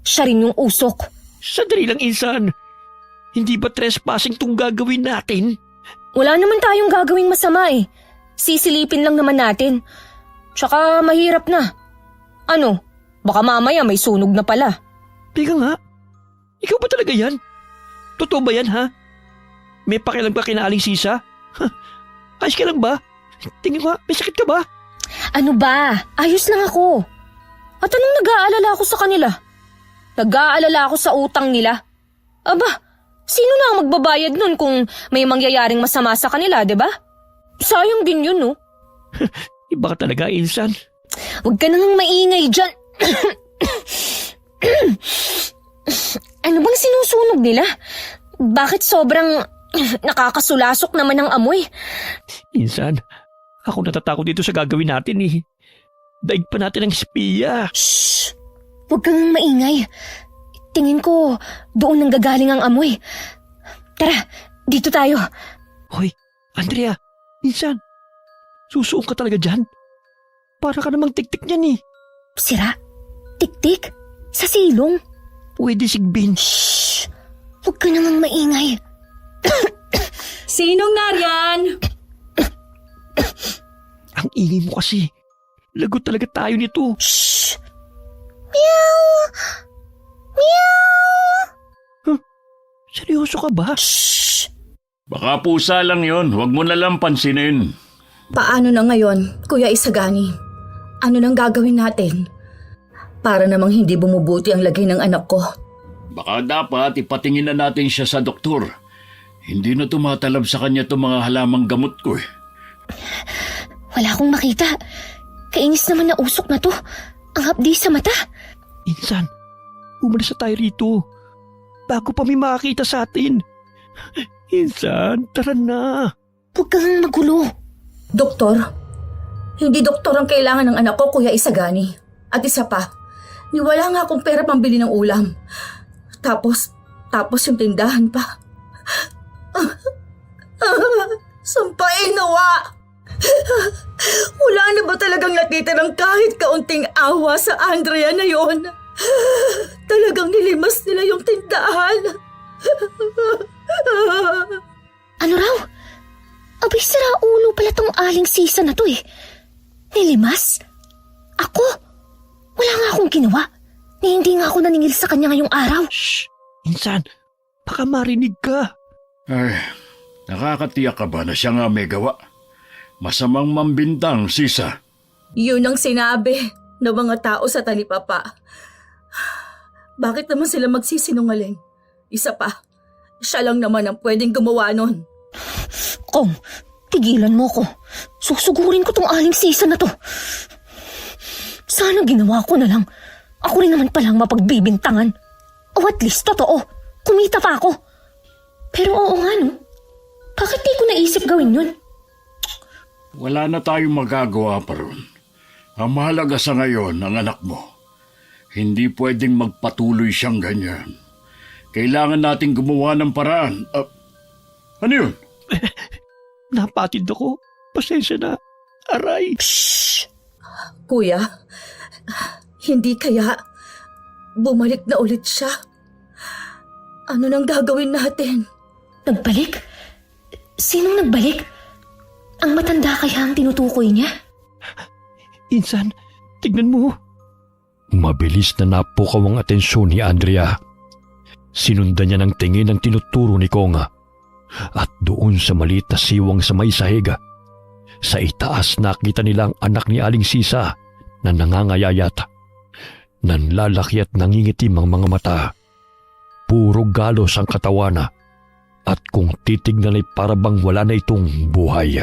siya rin yung usok. Sandali lang, Insan. Hindi ba trespassing tong gagawin natin? Wala naman tayong gagawing masama eh. Sisilipin lang naman natin. Tsaka mahirap na. Ano, baka mamaya may sunog na pala. Teka nga, ikaw ba talaga yan? Totoo ba yan ha? May pakialam ka kina Aling Sisa? Ayos ka lang ba? Tingin ko, may sakit ka ba? Ano ba? Ayos lang ako. At anong nag-aalala ako sa kanila? Nag-aalala ako sa utang nila. Aba, sino na ang magbabayad nun kung may mangyayaring masama sa kanila, di ba? Sayang din yun, no? Iba ka talaga, Insan. Huwag ka nang maingay dyan. Ano bang sinusunog nila? Bakit sobrang nakakasulasok naman ang amoy? Insan, ako natatakot dito sa gagawin natin eh. Daig pa natin ang espiya. Shh! Huwag kang maingay. Tingin ko, doon nang gagaling ang amoy. Tara, dito tayo. Hoy, Andrea, Insan, susuong ka talaga dyan? Para ka namang tik-tik niyan eh. Sira? Tik-tik? Sa silong? Pwede sigbin. Shh! Huwag ka namang maingay. Sinong nariyan? Ang ingay mo kasi. Lagot talaga tayo nito. Shh! Meow! Meow! Seryoso ka ba? Shh! Baka pusa lang yon, huwag mo na lang pansinin. Paano na ngayon, Kuya Isagani? Ano nang gagawin natin? Para namang hindi bumubuti ang lagay ng anak ko. Baka dapat ipatingin na natin siya sa doktor. Hindi na tumatalab sa kanya itong mga halamang gamot ko eh. Wala akong makita. Kainis naman na usok na to. Ang hapdi sa mata. Insan, umalis na tayo rito. Bago pa may makakita sa atin. Insan, tara na. Huwag kang magulo. Doktor, hindi doktor ang kailangan ng anak ko, Kuya Isagani. At isa pa, wala nga akong pera pambili ng ulam. Tapos yung tindahan pa. Sampain nawa! Wala na ba talagang natitirang kahit kaunting awa sa Andrea na yon? Talagang nilimas nila yung tindahan. Ano raw? Abay, sira ulo pala tong Aling Sisa na to eh. Nilimas? Ako? Wala nga akong ginawa. Hindi nga ako naningil sa kanya ngayong araw. Shh! Insan, baka marinig ka. Ay, nakakatiyak ka ba na siya nga may gawa? Masamang mambintang, Sisa. Yun ang sinabi ng mga tao sa talipapa. Bakit naman sila magsisinungaling? Isa pa, siya lang naman ang pwedeng gumawa nun. Kong, tigilan mo ko. Susugurin ko tong aling sisa na to. Sana ginawa ko na lang. Ako rin naman palang mapagbibintangan. O at least, totoo. Kumita pa ako. Pero oo nga no. Bakit di ko naisip gawin yun? Wala na tayong magagawa pa ron. Ang mahalaga sa ngayon, ang anak mo. Hindi pwedeng magpatuloy siyang ganyan. Kailangan nating gumawa ng paraan. Ano yun? Napatid ako. Pasensya na. Aray. Shh! Kuya, hindi kaya bumalik na ulit siya? Ano nang gagawin natin? Nagbalik? Sinong nagbalik? Ang matanda kaya ang tinutukoy niya? Insan, tignan mo. Mabilis na napukaw ang atensyon ni Andrea. Sinundan niya ng tingin ang tinuturo ni Konga. At doon sa maliit na siwang sa may sahig, sa itaas nakita nila ang anak ni Aling Sisa na nangangayayat. Nanlalaki at nangingitim ang mga mata. Puro galos ang katawan at kung titignan ay parabang wala na itong buhay.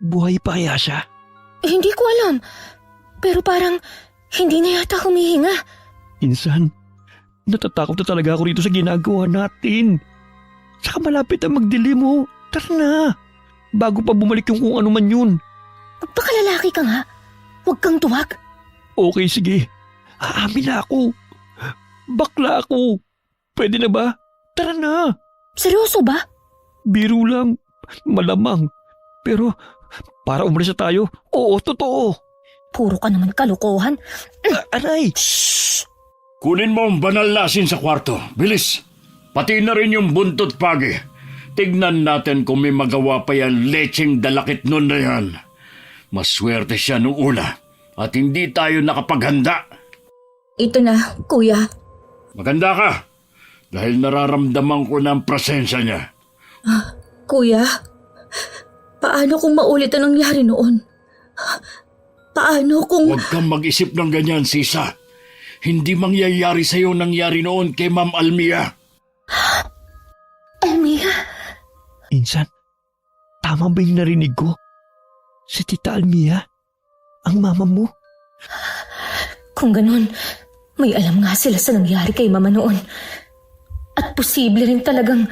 Buhay pa kaya siya? Hindi ko alam. Pero parang hindi na yata humihinga. Insan, natatakot na talaga ako rito sa ginagawa natin. Saka malapit na magdilim mo. Tara na. Bago pa bumalik yung kung ano man yun. Magpakalalaki ka nga. Huwag kang tuwag. Okay, sige. Aamin na ako. Bakla ako. Pwede na ba? Tara na. Seryoso ba? Biro lang. Malamang. Pero para umalis na tayo, oo, totoo. Puro ka naman kalokohan. Aray! Shh! Kunin mo ang banal na asin sa kwarto. Bilis! Pati na rin yung buntot pagi. Tignan natin kung may magawa pa yan lecheng dalakit nun na yan. Maswerte siya nung una at hindi tayo nakapaghanda. Ito na, kuya. Maganda ka dahil nararamdaman ko na ang presensya niya. Kuya, paano kung maulit ang nangyari noon? Paano kung... Huwag kang mag-isip ng ganyan, Sisa. Hindi mangyayari sa'yo nangyari noon kay Ma'am Almia. Almia? Insan, tama ba yung narinig ko? Si Tita Almia? Ang mama mo? Kung ganun, may alam nga sila sa nangyari kay Mama noon. At posible rin talagang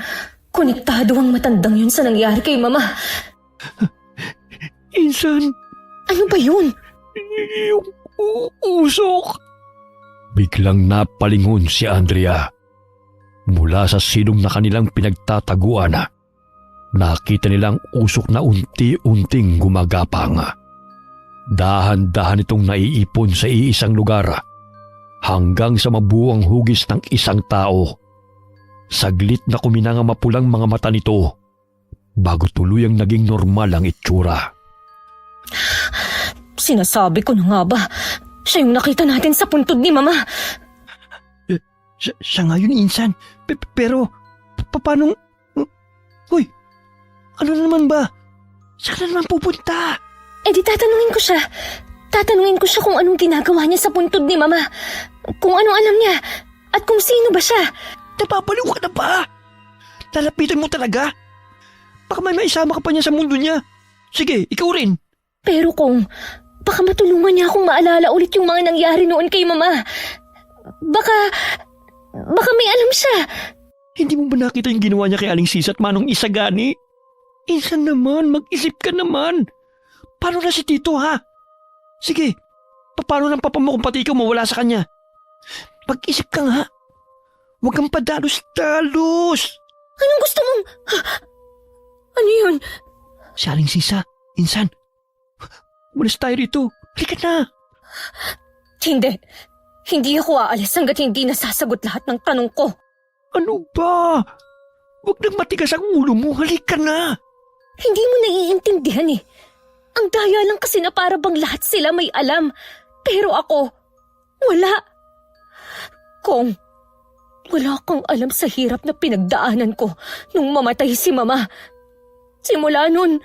konektado ang matandang yun sa nangyari kay Mama. Insan, Ano ba yun? yung usok. Biglang napalingon si Andrea. Mula sa silong na kanilang pinagtataguan, nakita nilang usok na unti-unting gumagapang. Dahan-dahan itong naiipon sa iisang lugar hanggang sa mabuang hugis ng isang tao. Saglit na kuminang ang mapulang mga mata nito bago tuluyang naging normal ang itsura. Sinasabi ko na nga ba, siya yung nakita natin sa puntod ni Mama. Siya nga yun, Insan. Pero, paano... Hoy, ano naman ba? Saan na naman pupunta? Eh di tatanungin ko siya. Tatanungin ko siya kung anong ginagawa niya sa puntod ni Mama. Kung ano alam niya. At kung sino ba siya. Napapaliw ka na ba? Lalapitan mo talaga? Baka may maisama ka pa niya sa mundo niya. Sige, ikaw rin. Pero kung baka matulungan niya akong maalala ulit yung mga nangyari noon kay Mama. Baka may alam siya. Hindi mo ba nakita yung ginawa niya kay Aling Sisa at Manong Isagani? Insan naman, mag-isip ka naman. Paano na si Tito, ha? Sige, paano ng papa mo kung pati ikaw mawala sa kanya? Mag-isip ka nga. Huwag kang padalos-dalos. Anong gusto mong... Ano yun? Si Aling Sisa, Insan. Umalis tayo rito. Halika na. Hindi. Hindi ako aalis hanggat hindi nasasagot lahat ng tanong ko. Ano ba? Huwag nang matigas ang ulo mo. Halika na. Hindi mo naiintindihan eh. Ang daya lang kasi na para bang lahat sila may alam. Pero ako, wala. Kong, wala kang alam sa hirap na pinagdaanan ko nung mamatay si Mama. Simula nun,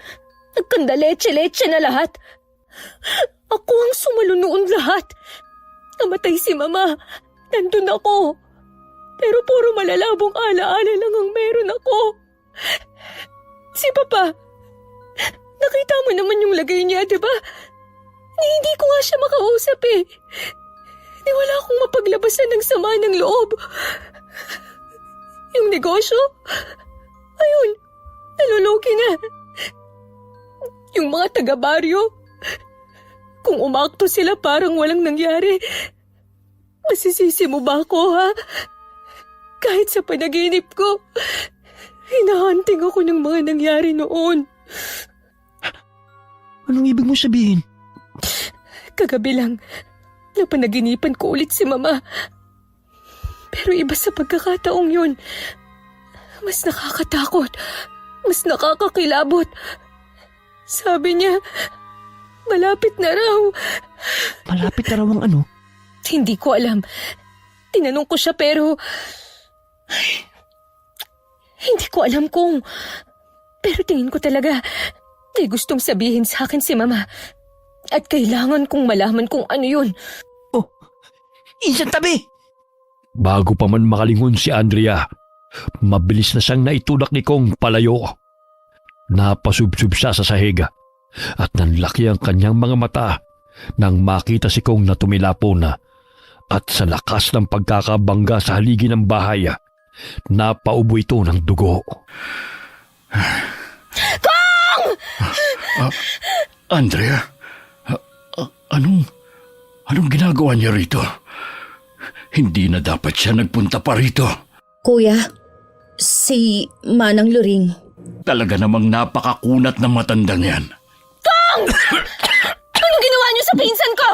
nagkandaleche-leche na lahat. Ako ang sumalo noon lahat. Namatay si Mama. Nandun ako. Pero puro malalabong alaala lang ang meron ako. Si Papa, nakita mo naman yung lagay niya, di ba? Hindi ko nga siya makausap eh. Di wala akong mapaglabasan ng sama ng loob. Yung negosyo, ayun, nalulugi na. Yung mga taga-baryo, kung umakto sila parang walang nangyari, masisisi mo ba ako, ha? Kahit sa panaginip ko, hinahunting ako ng mga nangyari noon. Anong ibig mo sabihin? Kagabi lang, napanaginipan ko ulit si Mama. Pero iba sa pagkakataong yun. Mas nakakatakot, mas nakakakilabot. Sabi niya, malapit na raw. Malapit na raw ang ano? Hindi ko alam. Tinanong ko siya pero... hindi ko alam kung... Pero tingin ko talaga, may gustong sabihin sa akin si Mama. At kailangan kong malaman kung ano yun. Oh, Insan, tabi! Bago pa man makalingon si Andrea, mabilis na siyang naitulak ni Kong palayo. Napasubsub siya sa sahig at nanlaki ang kanyang mga mata nang makita si Kong na tumilapo na. At sa lakas ng pagkakabangga sa haligi ng bahay, napaubo ito ng dugo. Kong! Andrea, anong ginagawa niya rito? Hindi na dapat siya nagpunta pa rito. Kuya, si Manang Luring. Talaga namang napakakunat ng matandang yan. Kong! Anong ginawa niyo sa pinsan ko?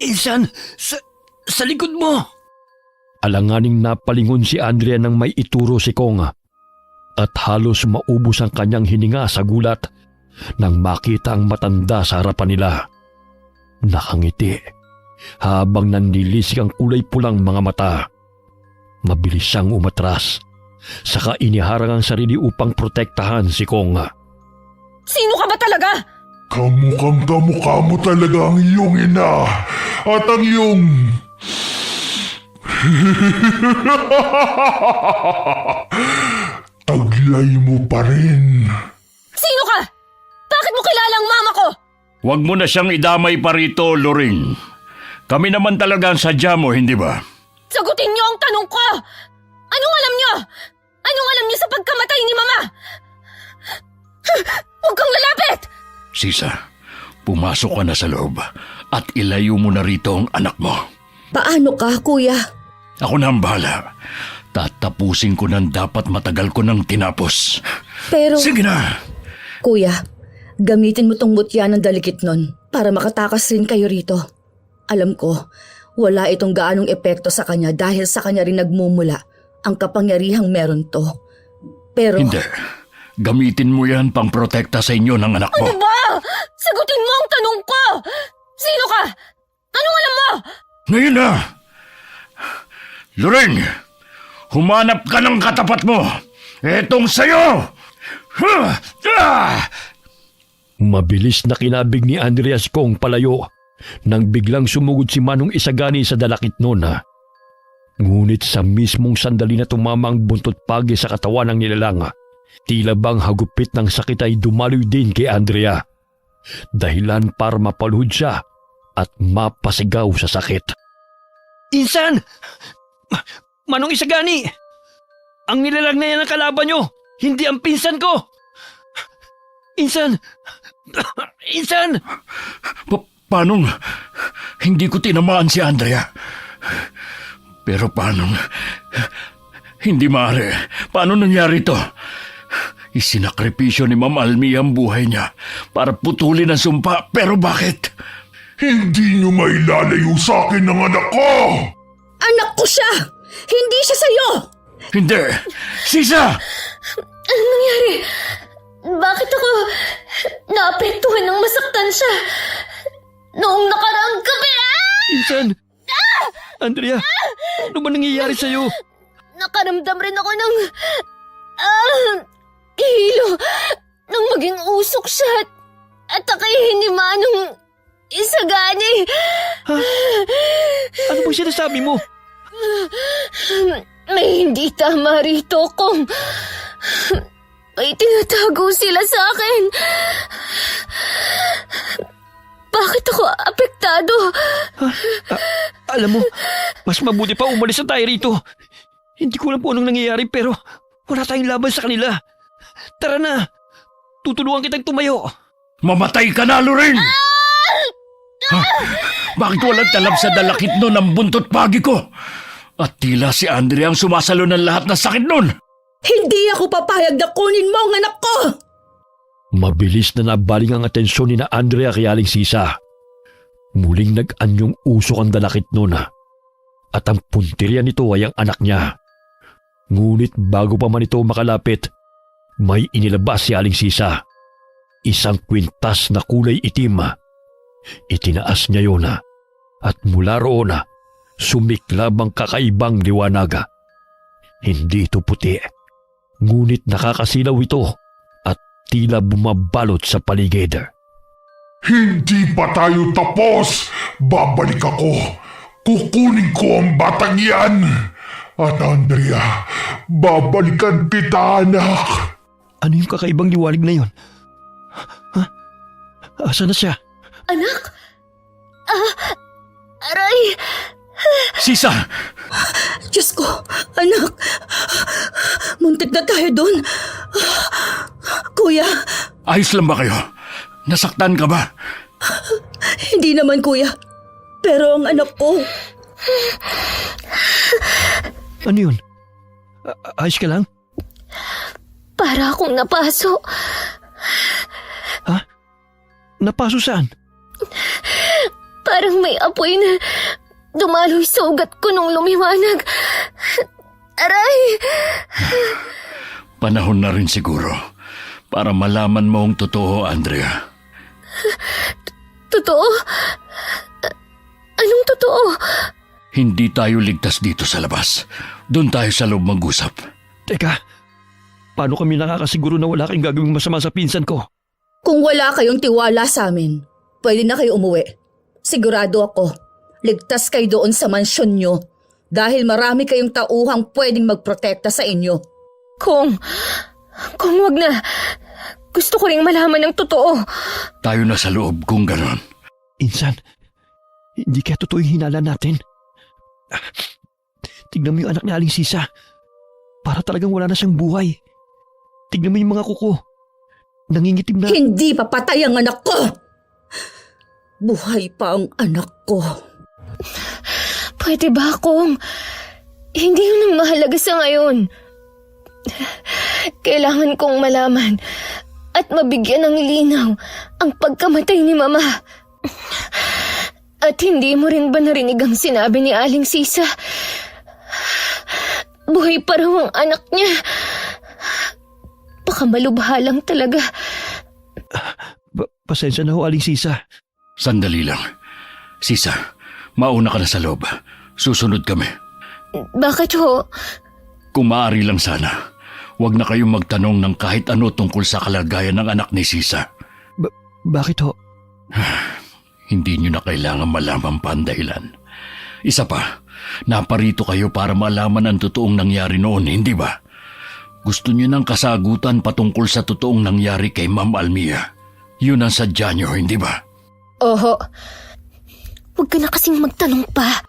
Insan, sa likod mo! Alanganing napalingon si Andrea nang may ituro si Kong at halos maubos ang kanyang hininga sa gulat nang makita ang matanda sa harapan nila. Nakangiti habang nanlilisik ang kulay pulang mga mata. Mabilis siyang umatras, saka iniharang ang sarili upang protektahan si Kong. Sino ka ba talaga? Kamukhang kamukha mo talaga ang iyong ina at ang iyong... Taglay mo pa rin. Sino ka? Bakit mo kilala ang mama ko? Huwag mo na siyang idamay pa rito, Loring. Kami naman talaga ang sadya mo, hindi ba? Sagutin niyo ang tanong ko! Anong alam niyo? Anong alam niyo sa pagkamatay ni Mama? Huwag kang lalapit! Sisa, pumasok ka na sa loob at ilayo mo na rito ang anak mo. Paano ka, kuya? Ako na ang bahala. Tatapusin ko ng dapat matagal ko nang tinapos. Pero, Sige na! kuya, gamitin mo tong mutya ng dalikit nun para makatakas rin kayo rito. Alam ko, wala itong gaanong epekto sa kanya dahil sa kanya rin nagmumula ang kapangyarihang meron to. Pero... Hindi. Gamitin mo yan pang protekta sa inyo ng anak mo. Ano ba? Sagutin mo ang tanong ko! Sino ka? Anong alam mo? Ngayon na! Loring! Humanap ka ng katapat mo! Etong sayo! Mabilis na kinabig ni Andreas Kong palayo nang biglang sumugod si Manong Isagani sa dalakit noon. Ngunit sa mismong sandali na tumama ang buntot pagi sa katawan ng nilalang, tila bang hagupit ng sakit ay dumaloy din kay Andrea. Dahilan para mapaluhod siya at mapasigaw sa sakit. Insan! Manong Isagani! Ang nilalang na yan ang kalaban nyo! Hindi ang pinsan ko! Insan! Insan! Paano? Hindi ko tinamaan si Andrea. Pero paano? Hindi maaari. Paano nangyari ito? Isinakripisyo ni Ma'am Almi ang buhay niya para putulin ang sumpa. Pero bakit? Hindi niyo mailalayo sa akin ng anak ko! Anak ko siya! Hindi siya sa'yo! Hindi! Sisa! Anong nangyari? Bakit ako naapektuhan ng masaktan siya? Noong nakaraang gabi, Insan! Andrea! Ano ba nangyayari sa'yo? nakaramdam rin ako ng... hilo nang maging usok siya at akayin ni Manong Isagani. Ha? Ano bang sinasabi mo? May hindi tama rito kung may tinatago sila sa akin. Bakit ako apektado? Alam mo, mas mabuti pa umalis na tayo rito. Hindi ko alam po anong nangyayari pero wala tayong laban sa kanila. Tara na, tutulungan kitang tumayo. Mamatay ka na, Lorraine! Ha? Bakit walang talab sa dalakit nun ang buntot pagi ko? At tila si Andrea ang sumasalo ng lahat ng sakit nun. Hindi ako papayag na kunin mo ang anak ko! Mabilis na nabaling ang atensyon ni na Andrea kay Aling Sisa. Muling nag-anyong usok ang dalakit nun at ang puntirya nito ay ang anak niya. Ngunit bago pa man ito makalapit, may inilabas si Aling Sisa. Isang kwintas na kulay itim. Itinaas niya yun at mula roon sumiklab ang kakaibang liwanag. Hindi ito puti, ngunit nakakasilaw ito at tila bumabalot sa paligid. Hindi pa tayo tapos. Babalik ako. Kukunin ko ang batang yan. At Andrea, babalikan kita, anak. Ano yung kakaibang liwanag na yun? Ha? Asa na siya? Anak? Aray! Sisa! Diyos ko, anak. Muntik na tayo doon. Kuya, Ayos lang ba kayo? Nasaktan ka ba? hindi naman kuya. Pero ang anak ko, Ano yun? Ayos ka lang? Para akong napaso. Ha? Napaso saan? Parang may apoy na dumaloy sa ugat ko nung lumiwanag. Aray! Panahon na rin siguro para malaman mo ang totoo, Andrea. Totoo? Anong totoo? Hindi tayo ligtas dito sa labas. Doon tayo sa loob mag-usap. Teka, paano kami nakakasiguro na wala kayong gagawing masama sa pinsan ko? kung wala kayong tiwala sa amin, pwede na kayo umuwi. Sigurado ako, ligtas kayo doon sa mansyon nyo dahil marami kayong tauhang pwedeng magprotekta sa inyo. Kung wag na, gusto ko ring malaman ng totoo. Tayo na sa loob kung ganon. Insan, hindi kaya totoo yung hinala natin? Tignan mo yung anak ni Aling Sisa. Para talagang wala na siyang buhay. Tignan mo yung mga kuko. Nangingitim na. Hindi papatay ang anak ko! Buhay pa ang anak ko. Pwede ba akong hindi yun ang mahalaga sa ngayon? Kailangan kong malaman at mabigyan ng linaw ang pagkamatay ni Mama. At hindi mo rin ba narinig ang sinabi ni Aling Sisa? Buhay pa raw ang anak niya. Baka malubha lang talaga. Pasensya na ho, Aling Sisa. Sandali lang. Sisa, mauna ka na sa loob. Susunod kami. Bakit ho? Kung maaari lang sana, huwag na kayong magtanong ng kahit ano tungkol sa kalagayan ng anak ni Sisa. Bakit ho? Hindi nyo na kailangan malaman pa ang dahilan. Isa pa, naparito kayo para malaman ang totoong nangyari noon, hindi ba? Gusto nyo ng kasagutan patungkol sa totoong nangyari kay Ma'am Almia. Yun ang sadya nyo, hindi ba? Oho. Huwag ka na kasing magtanong pa.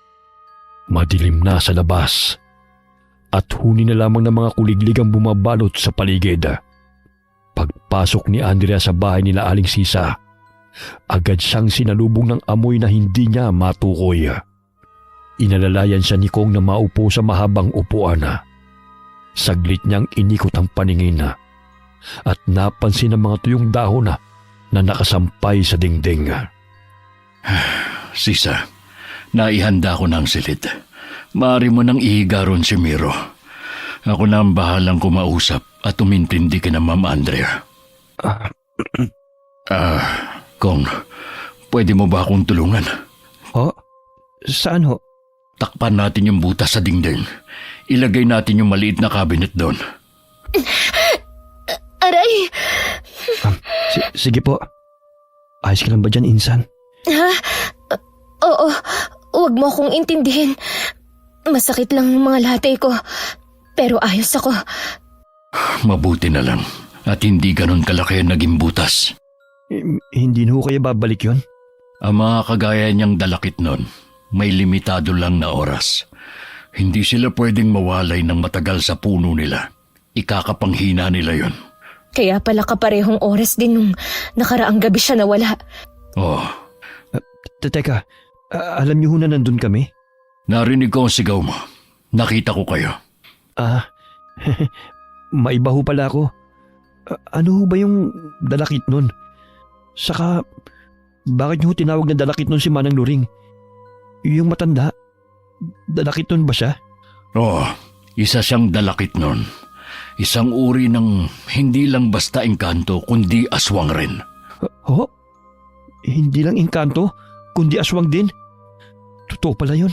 Madilim na sa labas at huni na lamang ng mga kuliglig ang bumabalot sa paligid. Pagpasok ni Andrea sa bahay nila Aling Sisa, agad siyang sinalubong ng amoy na hindi niya matukoy. Inalalayan siya ni Kong na maupo sa mahabang upuan. Saglit niyang inikot ang paningin at napansin ang mga tuyong dahon na nakasampay sa dingding. Sisa, naihanda ko ng silid. Maaari mo nang ihiga ron si Miro. Ako na ang bahalang kumausap at umintindi kina Ma'am Andrea. Kong, pwede mo ba akong tulungan? Ho? Saan ho? Takpan natin yung butas sa dingding. Ilagay natin yung maliit na cabinet doon. Aray! Sige po. Ayos ka lang ba dyan, Insan? Ha? Oo, huwag mo akong intindihin. Masakit lang yung mga latay ko. Pero ayos ako. Mabuti na lang at hindi ganun kalaki ang naging butas. Hindi na ho kaya babalik yon? Ang mga kagaya niyang dalakit nun, may limitado lang na oras. Hindi sila pwedeng mawalay ng matagal sa puno nila. Ikakapanghina nila yon. Kaya pala kaparehong oras din nung nakaraang gabi siya nawala. Oh, Teka, alam niyo ho na nandun kami? narinig ko ang sigaw mo. Nakita ko kayo. Maiba ho pala ako. Ano ho ba yung dalakit nun? Saka, bakit niyo ho tinawag na dalakit nun si Manang Luring? Yung matanda, dalakit nun ba siya? Oo, isa siyang dalakit nun. Isang uri ng hindi lang basta engkanto kundi aswang rin. Ho? Hindi lang engkanto, kundi aswang din? Totoo pala yun.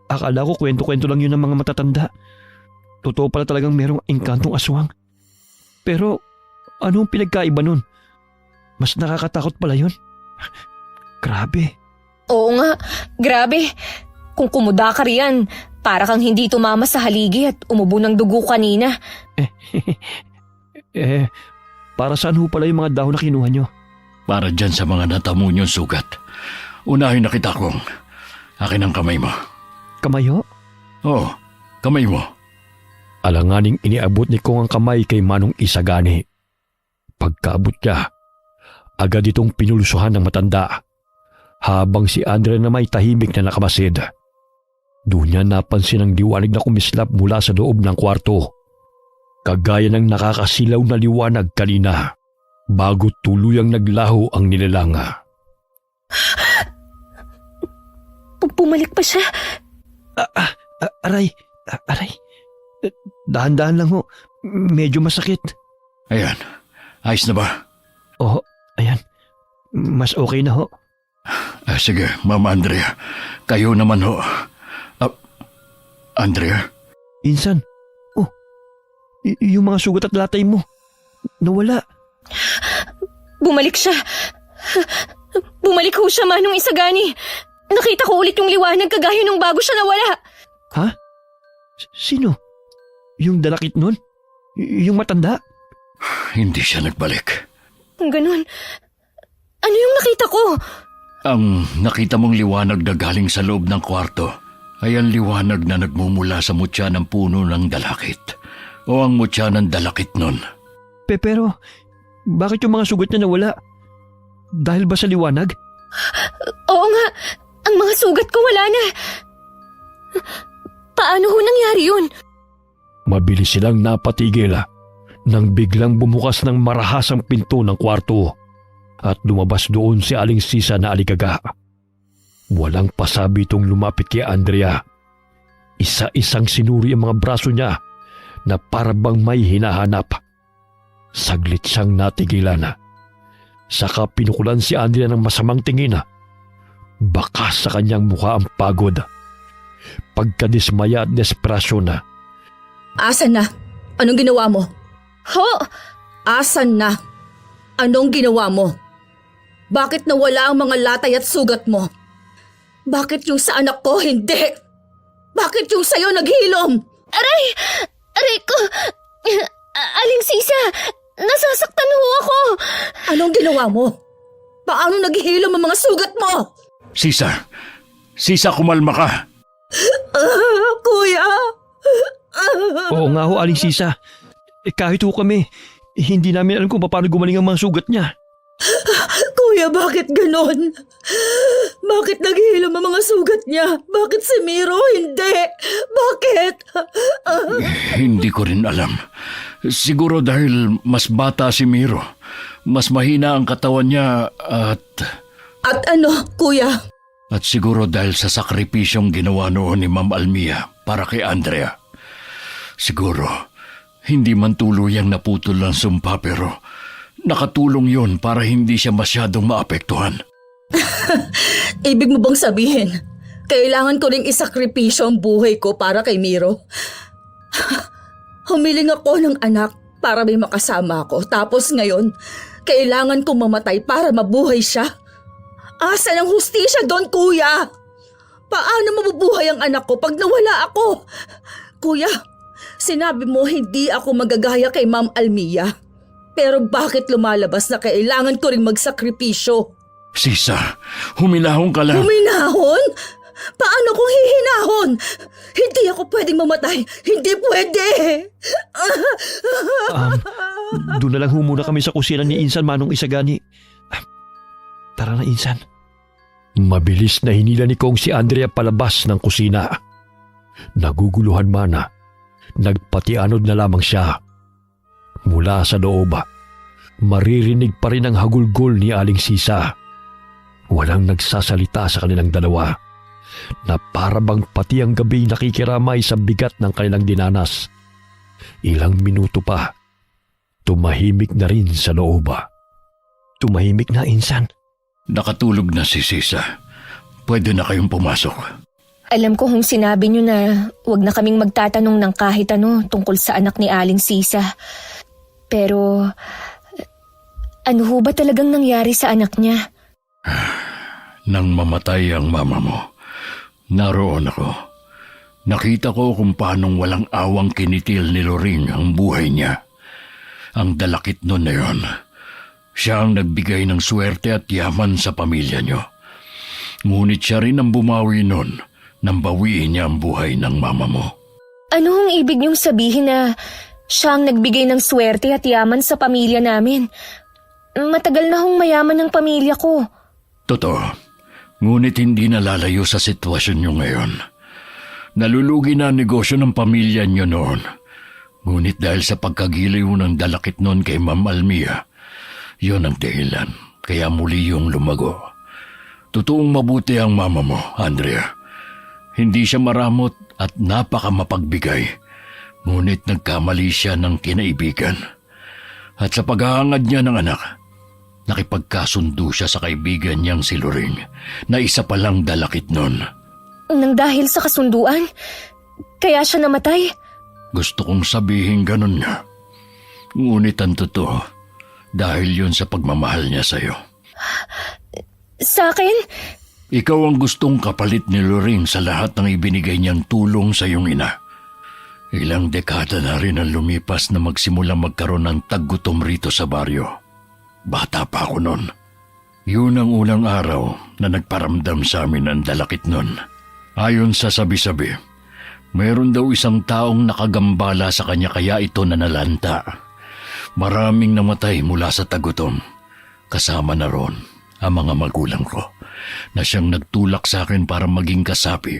Akala ko kwento-kwento lang yun ng mga matatanda. Totoo pala talagang merong engkantong aswang. Pero, anong pinagkaiba nun? Mas nakakatakot pala yun. Grabe. Oo nga, grabe. Kung kumuda ka riyan, para kang hindi tumama sa haligi at umubo ng dugo kanina. Para saan ho pala yung mga dahon na kinuha nyo? Para dyan sa mga natamo niyong sugat. Unahin na kita kong. Akin ang kamay mo. Kamay ho? Oo, kamay mo. Alanganing iniabot ni Kong ang kamay kay Manong Isagani. Pagkaabot niya, agad itong pinulusuhan ng matanda. Habang si Andrea na may tahimik na nakamasid. Doon niya napansin ang liwanag na kumislap mula sa loob ng kwarto. Kagaya ng nakakasilaw na liwanag kanina bago tuluyang naglaho ang nilalanga. Bumalik pa siya. Aray. Dahan-dahan lang ho. Medyo masakit. Ayan, ayos na ba? Oo, ayan. Mas okay na ho. Sige, Mama Andrea. Kayo naman ho. Andrea? Insan. Oh, yung mga sugat at latay mo. Nawala. Bumalik siya. Bumalik ho siya, Manong Isagani. Nakita ko ulit yung liwanag kagaya nung bago siya nawala. Ha? Sino? Yung dalakit nun? Yung matanda? Hindi siya nagbalik. Ganon. Ano yung nakita ko? Ang nakita mong liwanag na galing sa loob ng kwarto ay ang liwanag na nagmumula sa mutya ng puno ng dalakit o ang mutya ng dalakit nun. Pero, bakit yung mga sugat niya nawala? Dahil ba sa liwanag? Oo nga, ang mga sugat ko wala na. Paano ho nangyari yun? Mabilis silang napatigil nang biglang bumukas ng marahasang pinto ng kwarto at lumabas doon si Aling Sisa na aligaga. Walang pasabi itong lumapit kay Andrea. Isa-isang sinuri ang mga braso niya na parabang may hinahanap. Saglit siyang natigilan. Saka pinukulan si Andrea ng masamang tingin. Baka sa kanyang mukha ang pagod. Pagkadismaya at desperasyon na. Asan na? Anong ginawa mo? Ho! Asan na? Anong ginawa mo? Bakit nawala ang mga latay at sugat mo? Bakit yung sa anak ko hindi? Bakit yung sa'yo naghilom? Aray! Aray ko! Aling Sisa! Nasasaktan ho ako! Anong ginawa mo? Paano naghihilom ang mga sugat mo? Sisa! Sisa, kumalma ka! Kuya! Oo nga ho, Aling Sisa. Kahit ho kami, hindi namin alam kung paano gumaling ang mga sugat niya. Kuya, bakit ganon? Bakit naghihilom ang mga sugat niya? Bakit si Miro hindi? Bakit? Hindi ko rin alam. Siguro dahil mas bata si Miro. Mas mahina ang katawan niya at At ano, kuya? At siguro dahil sa sakripisyong ginawa noon ni Ma'am Almia para kay Andrea. Siguro, hindi man tuluyang naputol ang sumpa pero nakatulong yon para hindi siya masyadong maapektuhan. Ibig mo bang sabihin, kailangan ko ring isakripisyo ang buhay ko para kay Miro? Humiling ako ng anak para may makasama ako. Tapos ngayon, kailangan kong mamatay para mabuhay siya. Asan ang hustisya doon, kuya? Paano mabubuhay ang anak ko pag nawala ako? Kuya, sinabi mo hindi ako magagaya kay Ma'am Almia. Pero bakit lumalabas na kailangan ko rin magsakripisyo? Sisa, huminahon ka lang. Huminahon? Paano kung hihinahon? Hindi ako pwedeng mamatay. Hindi pwede. Doon na lang ho muna kami sa kusina ni Insan, Manong Isagani. Tara na, Insan. Mabilis na hinila ni Kong si Andrea palabas ng kusina. Naguguluhan mana. Nagpatianod na lamang siya. Mula sa loob, maririnig pa rin ang hagulgol ni Aling Sisa. Walang nagsasalita sa kanilang dalawa, na parabang pati ang gabi nakikiramay sa bigat ng kanilang dinanas. Ilang minuto pa, tumahimik na rin sa loob. Tumahimik na, Insan. Nakatulog na si Sisa. Pwede na kayong pumasok. Alam ko kung sinabi niyo na wag na kaming magtatanong ng kahit ano tungkol sa anak ni Aling Sisa. Pero ano ho ba talagang nangyari sa anak niya? Nang mamatay ang mama mo, naroon ako. Nakita ko kung paanong walang awang kinitil ni Loring ang buhay niya. Ang dalakit nun na yon. Siya ang nagbigay ng swerte at yaman sa pamilya niyo. Ngunit siya rin ang bumawi nun nang bawiin niya ang buhay ng mama mo. Ano ang ibig niyong sabihin na siya ang nagbigay ng swerte at yaman sa pamilya namin? Matagal na hong mayaman ng pamilya ko. Totoo, ngunit hindi nalalayo sa sitwasyon niyo ngayon. Nalulugi na ang negosyo ng pamilya niyo noon. Ngunit dahil sa pagkagiliw ng dalakit noon kay Ma'am Almia, yon ang dahilan, kaya muli yung lumago. Totoong mabuti ang mama mo, Andrea. Hindi siya maramot at napakamapagbigay, ngunit nagkamali siya ng kinaibigan. At sa paghahangad niya ng anak, nakipagkasundo siya sa kaibigan niyang si Loring, na isa palang dalakit nun. Nang dahil sa kasunduan, kaya siya namatay? Gusto kong sabihin ganun niya. Ngunit ang totoo, dahil yun sa pagmamahal niya sa'yo. Sa akin? Ikaw ang gustong kapalit ni Loring sa lahat ng ibinigay niyang tulong sa iyong ina. Ilang dekada na rin ang lumipas na magsimula magkaroon ng taggutom rito sa baryo. Bata pa ako noon. Yun ang unang araw na nagparamdam sa amin ang dalakit nun. Ayon sa sabi-sabi, mayroon daw isang taong nakagambala sa kanya kaya ito nanalanta. Maraming namatay mula sa tagutom. Kasama na ron ang mga magulang ko na siyang nagtulak sa akin para maging kasapi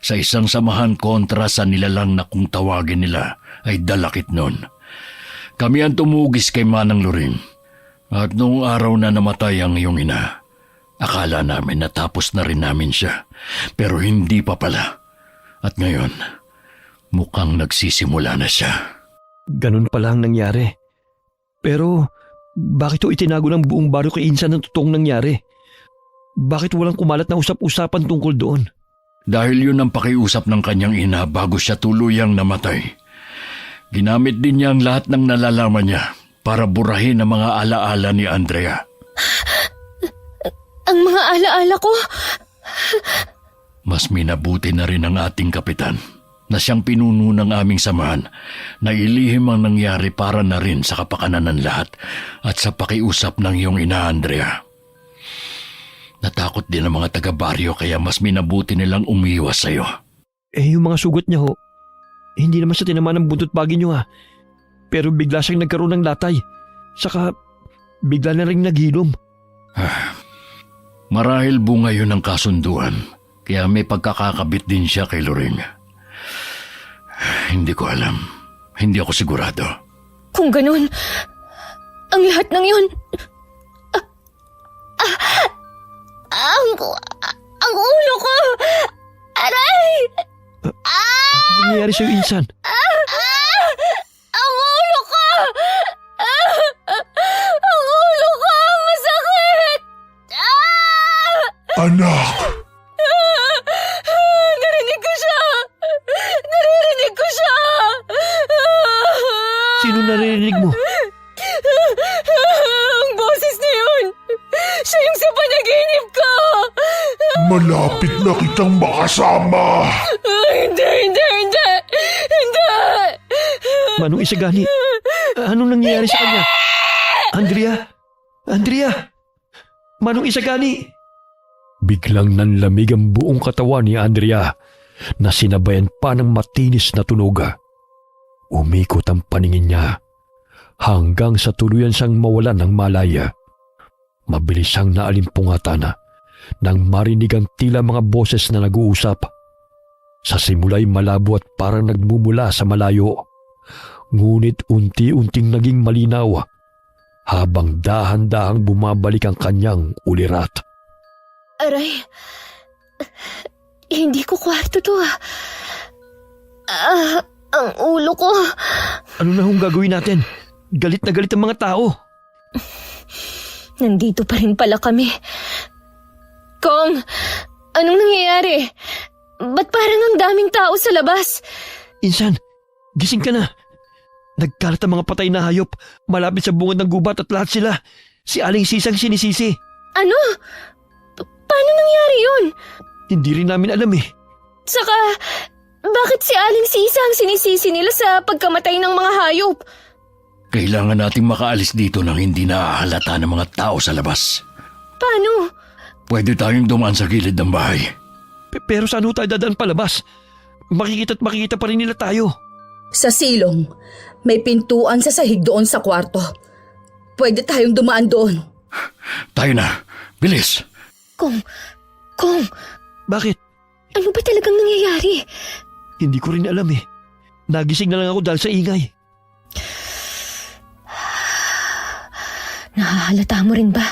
sa isang samahan kontra sa nilalang na kung tawagin nila ay dalakit nun. Kami ang tumugis kay Manang Loring. At noong araw na namatay ang iyong ina, akala namin natapos na rin namin siya. Pero hindi pa pala. At ngayon, mukhang nagsisimula na siya. Ganun pala ang nangyari. Pero bakit ito itinago ng buong baryo kay Insan ng totoong nangyari? Bakit walang kumalat na usap-usapan tungkol doon? Dahil yun ang pakiusap ng kanyang ina bago siya tuluyang namatay. Ginamit din niya ang lahat ng nalalaman niya para burahin ang mga alaala ni Andrea. Ang mga alaala ko? Mas minabuti na rin ang ating kapitan na siyang pinuno ng aming samahan na ilihim ang nangyari para na rin sa kapakanan ng lahat at sa pakiusap ng iyong ina, Andrea. Natakot din ang mga taga-baryo kaya mas minabuti nilang umiwas sa'yo. Yung mga sugat niya ho, hindi naman siya tinamaan ng buntot pagi niyo ha. Pero bigla siyang nagkaroon ng latay. Saka bigla na rin naghilom. Marahil bunga yun ng kasunduan, kaya may pagkakakabit din siya kay Loring. Hindi ko alam. Hindi ako sigurado. Kung ganun, ang lahat ng yun... Ang ulo ko! Aray! Ano nangyari sa'yo, Insan? Ang ulo ko! Ang ulo ko! Masakit! Anak! Narinig ko siya! Naririnig ko siya! Sino naririnig mo? Ang boses na yun! Siya yung sa panaginip ko! malapit na kitang makasama. Hindi! Hindi! Manong Isagani, anong nangyayari sa kanya? Andrea! Manong Isagani! Biglang nanlamig ang buong katawan ni Andrea na sinabayan pa ng matinis na tunog. Umikot ang paningin niya hanggang sa tuluyan siyang mawalan ng malaya. Mabilis siyang naalimpungatan nang marinig ang tila mga boses na nag-uusap. Sa simula'y malabo at parang nagmumula sa malayo, ngunit unti-unting naging malinaw habang dahan-dahang bumabalik ang kanyang ulirat. Aray, hindi ko kwarto to. Ang ulo ko. Ano na hong gagawin natin? Galit na galit ang mga tao. Nandito pa rin pala kami. Kong, anong nangyayari? Ba't parang ang daming tao sa labas? Insan, gising ka na. Nagkalat ang mga patay na hayop malapit sa bungad ng gubat at lahat sila. Si Aling Sisang sinisisi. Ano? Paano nangyari yun? Hindi rin namin alam eh. Saka, bakit si Aling Sisa ang sinisisi nila sa pagkamatay ng mga hayop? Kailangan nating makaalis dito nang hindi nahahalata ng mga tao sa labas. Paano? Pwede tayong dumaan sa gilid ng bahay. Pero saan ho tayo dadaan palabas? Makikita pa rin nila tayo. Sa silong, may pintuan sa sahig doon sa kwarto. Pwede tayong dumaan doon. Tayo na. Bilis! Kong, Bakit? ano ba talagang nangyayari? Hindi ko rin alam eh. Nagising na lang ako dahil sa ingay. Nahahalata mo rin ba?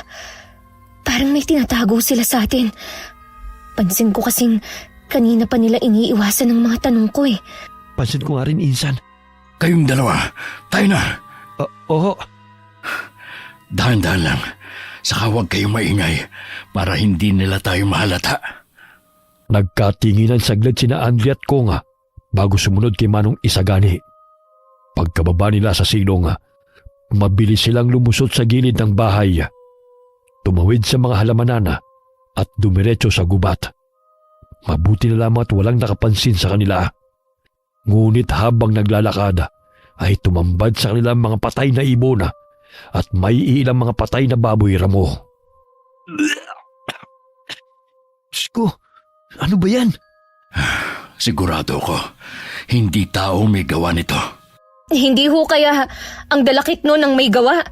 Parang may tinatago sila sa atin. Pansin ko kasing kanina pa nila iniiwasan ng mga tanong ko eh. Pansin ko nga rin, Insan. Kayong dalawa. Tayo na. Oo. Dahan-dahan lang. Saka huwag kayong maingay para hindi nila tayo mahalata. Nagkatinginan saglit sina Andrea at Konga bago sumunod kay Manong Isagani. Pagkababa nila sa silong, mabilis silang lumusot sa gilid ng bahay. Tumawid sa mga halamanan at dumiretso sa gubat. Mabuti na lamang at walang nakapansin sa kanila. Ngunit habang naglalakad ay tumambad sa kanilang mga patay na ibon at may ilang mga patay na baboy ramo. Diyos ko, ano ba yan? Sigurado ko, hindi tao may gawa nito. Hindi ho kaya ang dalakit no ng may gawa.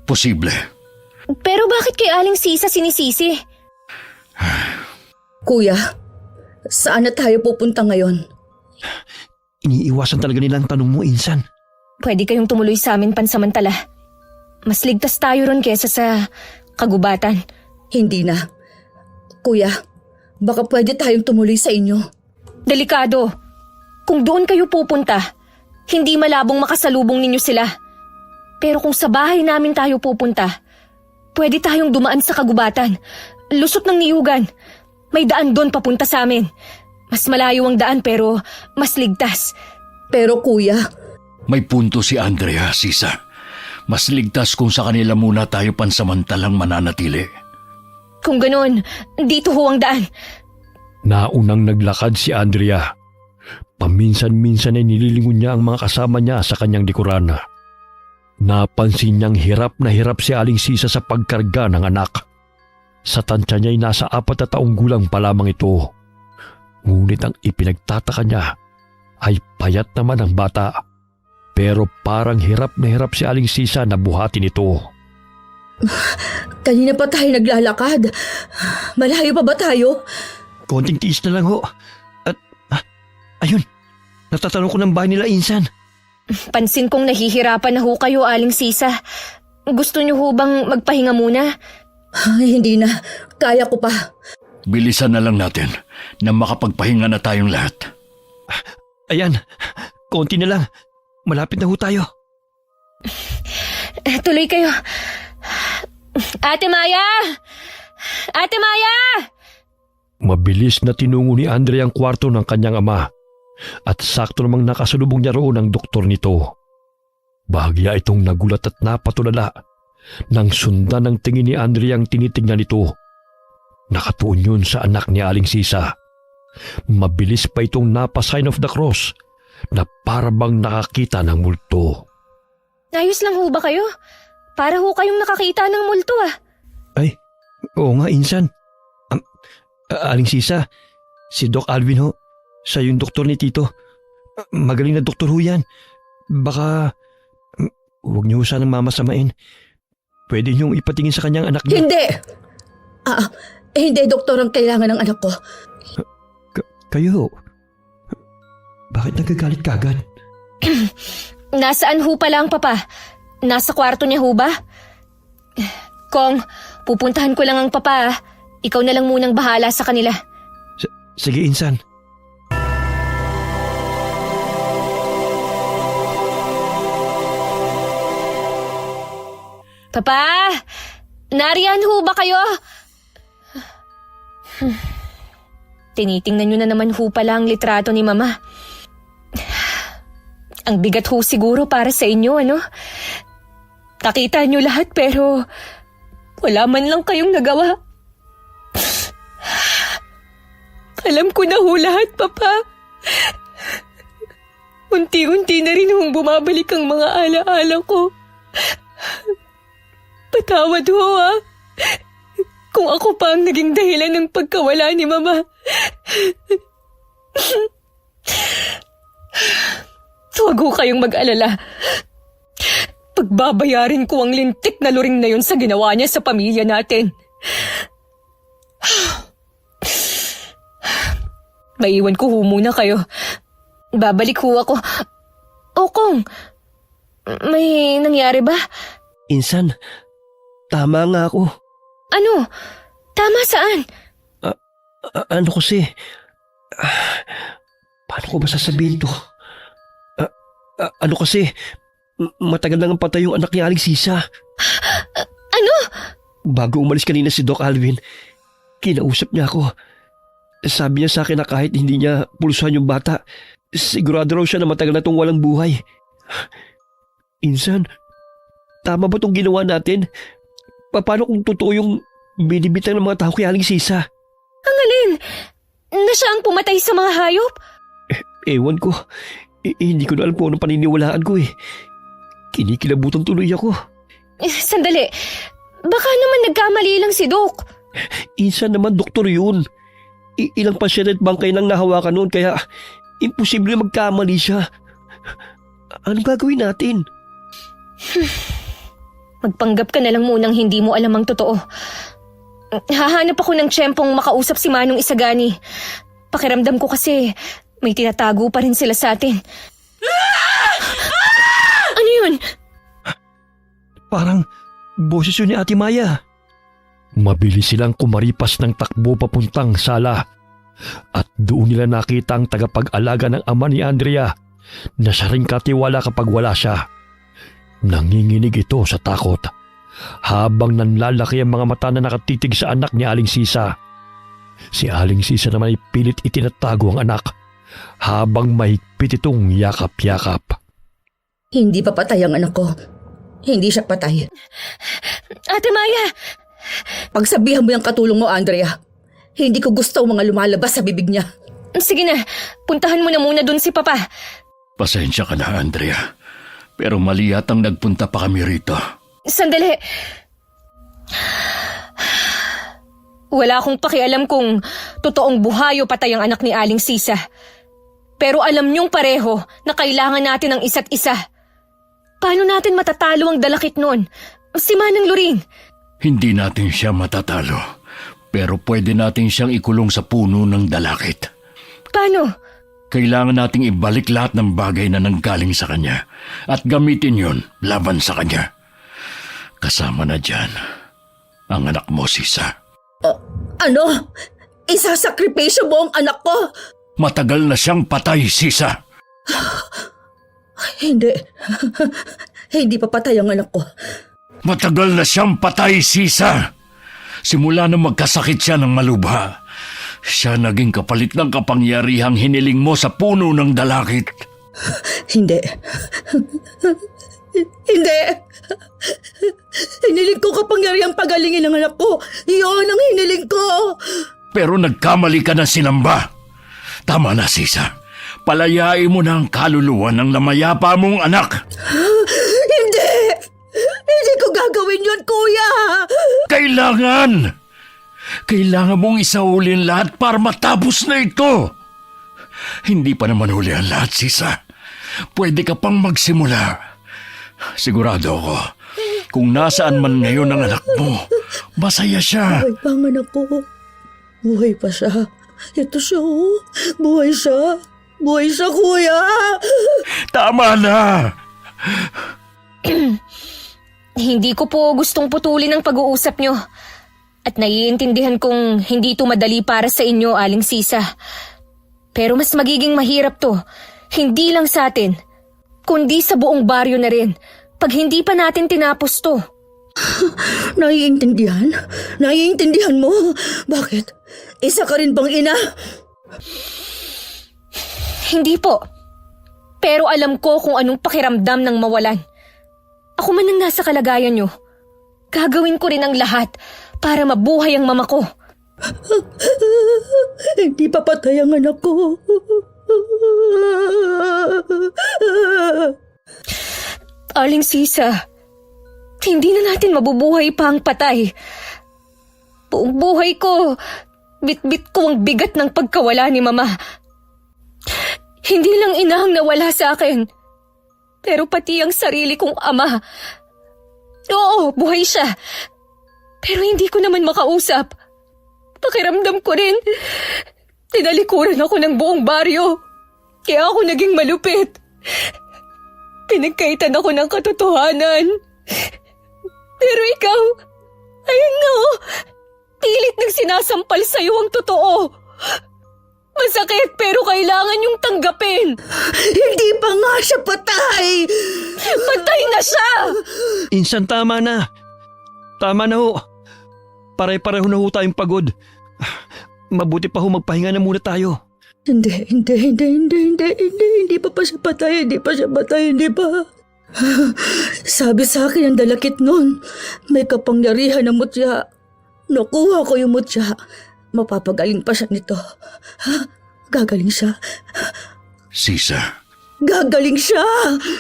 Posible. Pero bakit kay Aling Sisa sinisisi? Kuya, saan na tayo pupunta ngayon? Iniiwasan talaga nilang tanong mo, Insan. Pwede kayong tumuloy sa amin pansamantala. Mas ligtas tayo ron kesa sa kagubatan. Hindi na. Kuya, baka pwede tayong tumuloy sa inyo. Delikado. Kung doon kayo pupunta, hindi malabong makasalubong ninyo sila. Pero kung sa bahay namin tayo pupunta, pwede tayong dumaan sa kagubatan. Lusot ng niyugan. May daan doon papunta sa amin. Mas malayo ang daan pero mas ligtas. Pero kuya, May punto si Andrea, Sisa. Mas ligtas kung sa kanila muna tayo pansamantalang mananatili. Kung ganoon, dito ho ang daan. Naunang naglakad si Andrea. Paminsan-minsan ay nililingon niya ang mga kasama niya sa kanyang likuran. Napansin niyang hirap na hirap si Aling Sisa sa pagkarga ng anak. Sa tansya niya ay nasa 4 na taong gulang pa lamang ito. Ngunit ang ipinagtataka niya ay payat naman ang bata. Pero parang hirap na hirap si Aling Sisa na buhatin ito. kanina pa tayo naglalakad. Malayo pa ba tayo? Konting tiis na lang ho. At ayun, natatanong ko ng bahay nila, Insan. Pansin kong nahihirapan na ho kayo, Aling Sisa. Gusto niyo ho bang magpahinga muna? Ay, hindi na. Kaya ko pa. Bilisan na lang natin na makapagpahinga na tayong lahat. Ayan, konti na lang. Malapit na ho tayo. Tuloy kayo. Ate Maya! Ate Maya! Mabilis na tinungo ni Andre ang kwarto ng kanyang ama at sakto namang nakasalubong niya roon ang doktor nito. Bahagya itong nagulat at napatulala nang sundan ng tingin ni Andre ang tinitingnan nito. Nakatuon yun sa anak ni Aling Sisa. Mabilis pa itong napa-sign of the cross na para bang nakakita ng multo. Ayos lang ho ba kayo? Para ho kayong nakakita ng multo ah. Ay, oo nga, insan. Aling Sisa, si Doc Alvin ho. Siya yung doktor ni Tito. Magaling na doktor ho yan. Baka, huwag niyo sanang mamasamain. Pwede niyong ipatingin sa kanyang anak niya. Hindi! Hindi, doktor, ang kailangan ng anak ko. Kayo, bakit nagagalit ka agad? Nasaan ho pala ang papa? Nasa kwarto niya ho ba? Kong, pupuntahan ko lang ang papa ah. Ikaw na lang munang bahala sa kanila. Sige, insan. Papa! Nariyan ho ba kayo? Tinitingnan nyo na naman ho pala ang litrato ni Mama. Ang bigat ho siguro para sa inyo, ano? Nakita nyo lahat pero wala man lang kayong nagawa. Alam ko na ho lahat, Papa. Unti-unti na rin hong bumabalik ang mga alaala ko. Patawad ho ah. Kung ako pa ang naging dahilan ng pagkawala ni Mama. Huwag ho kayong mag-alala. Pagbabayarin ko ang lintik na luring na yun sa ginawa niya sa pamilya natin. Maiwan ko ho muna kayo. Babalik ho ako. Kong, may nangyari ba? Insan, tama nga ako. Ano? Tama saan? Ano kasi? Paano ko ba sasabihin to? Ano kasi? Matagal nang patay yung anak ni Aling Sisa. Ano? Bago umalis kanina si Doc Alvin, kinausap niya ako. Sabi niya sa akin na kahit hindi niya pulsuhan yung bata, sigurado raw siya na matagal na itong walang buhay. Insan, tama ba itong ginawa natin? Paano kung totoo yung binibitang ng mga tao kay Aling Sisa? Ang alin? Na siya ang pumatay sa mga hayop? Ewan ko. Hindi ko na alam kung anong paniniwalaan ko eh. Kinikilabutan tuloy ako. Sandali. Baka naman nagkamali lang si Doc. Insan naman doktor yun. Ilang pasyente at bangkay nang nahawakan noon kaya imposible magkamali siya. Anong gagawin natin? Magpanggap ka na lang munang hindi mo alam ang totoo. Hahanap ako ng tiyempong makausap si Manong Isagani. Pakiramdam ko kasi may tinatago pa rin sila sa atin. Ano yun? Parang boses yun ni Ate Maya. Mabilis silang kumaripas ng takbo papuntang sala at doon nila nakita ang tagapag-alaga ng ama ni Andrea na siya ring katiwala kapag wala siya. Nanginginig ito sa takot habang nanlalaki ang mga mata na nakatitig sa anak ni Aling Sisa. Si Aling Sisa naman ay pilit itinatago ang anak habang mahigpit itong yakap-yakap. Hindi pa patay ang anak ko. Hindi siya patay. Ate Maya! Pagsabihan mo yung katulong mo, Andrea. Hindi ko gusto ang mga lumalabas sa bibig niya. Sige na, puntahan mo na muna dun si Papa. Pasensya ka na, Andrea. Pero mali yatang nagpunta pa kami rito. Sandali. Wala akong pakialam kung totoong buhay o patay ang anak ni Aling Sisa. Pero alam niyong pareho na kailangan natin ng isa't isa. Paano natin matatalo ang dalakit nun? Si Manang Luring. Hindi natin siya matatalo. Pero pwede natin siyang ikulong sa puno ng dalakit. Paano? Kailangan nating ibalik lahat ng bagay na nanggaling sa kanya at gamitin yon laban sa kanya. Kasama na dyan ang anak mo, Sisa. Ano? Isasakripisyo mo ang anak ko? Matagal na siyang patay, Sisa. Hindi. Hindi pa patay ang anak ko. Matagal na siyang patay, Sisa. Simula na magkasakit siya ng malubha, siya naging kapalit ng kapangyarihang hiniling mo sa puno ng dalakit. Hindi. Hindi. Hiniling ko kapangyarihang pagalingin ng anak ko. Iyon ang hiniling ko. Pero nagkamali ka na sinamba. Tama na, Sisa. Palayain mo na ang kaluluwa ng namayapa mong anak. Hindi! Hindi ko gagawin yun, kuya! Kailangan mong isaulin lahat para matapos na ito. Hindi pa naman huli ang lahat, Sisa. Pwede ka pang magsimula. Sigurado ako, kung nasaan man ngayon ang anak mo, masaya siya. Buhay pa ang anak ko. Buhay pa siya. Ito siya, oh. Buhay siya. Buhay siya, kuya! Tama na! Hindi ko po gustong putulin ang pag-uusap nyo. At naiintindihan kong hindi ito madali para sa inyo, Aling Sisa. Pero mas magiging mahirap to, hindi lang sa atin, kundi sa buong baryo na rin, pag hindi pa natin tinapos to. Naiintindihan? Naiintindihan mo? Bakit? Isa ka rin bang ina? Hindi po. Pero alam ko kung anong pakiramdam ng mawalan. Ako man ang nasa kalagayan nyo. Gagawin ko rin ang lahat para mabuhay ang mama ko. Hindi pa patay ang anak ko. Aling Sisa, hindi na natin mabubuhay pa ang patay. Buong buhay ko, bit-bit ko ang bigat ng pagkawala ni mama. Hindi lang ina ang nawala sa akin, pero pati ang sarili kong ama. Oo, buhay siya, pero hindi ko naman makausap. Pakiramdam ko rin, tinalikuran ako ng buong baryo, kaya ako naging malupit. Pinagkaitan ako ng katotohanan. Pero ikaw, ayun nga oh, pilit nang sinasampal sa'yo ang totoo. Masakit pero kailangan yung tanggapin. Hindi pa nga siya patay! Patay na siya! Insan, tama na. Tama na ho. Pare-pareho na ho tayong pagod. Mabuti pa ho magpahinga na muna tayo. Hindi pa siya patay, hindi pa. Sabi sa akin ang dalakit nun, may kapangyarihan ng mutya. Nakuha ko yung mutya. Mapapagaling pa siya nito. Gagaling siya. Sisa, Gagaling siya!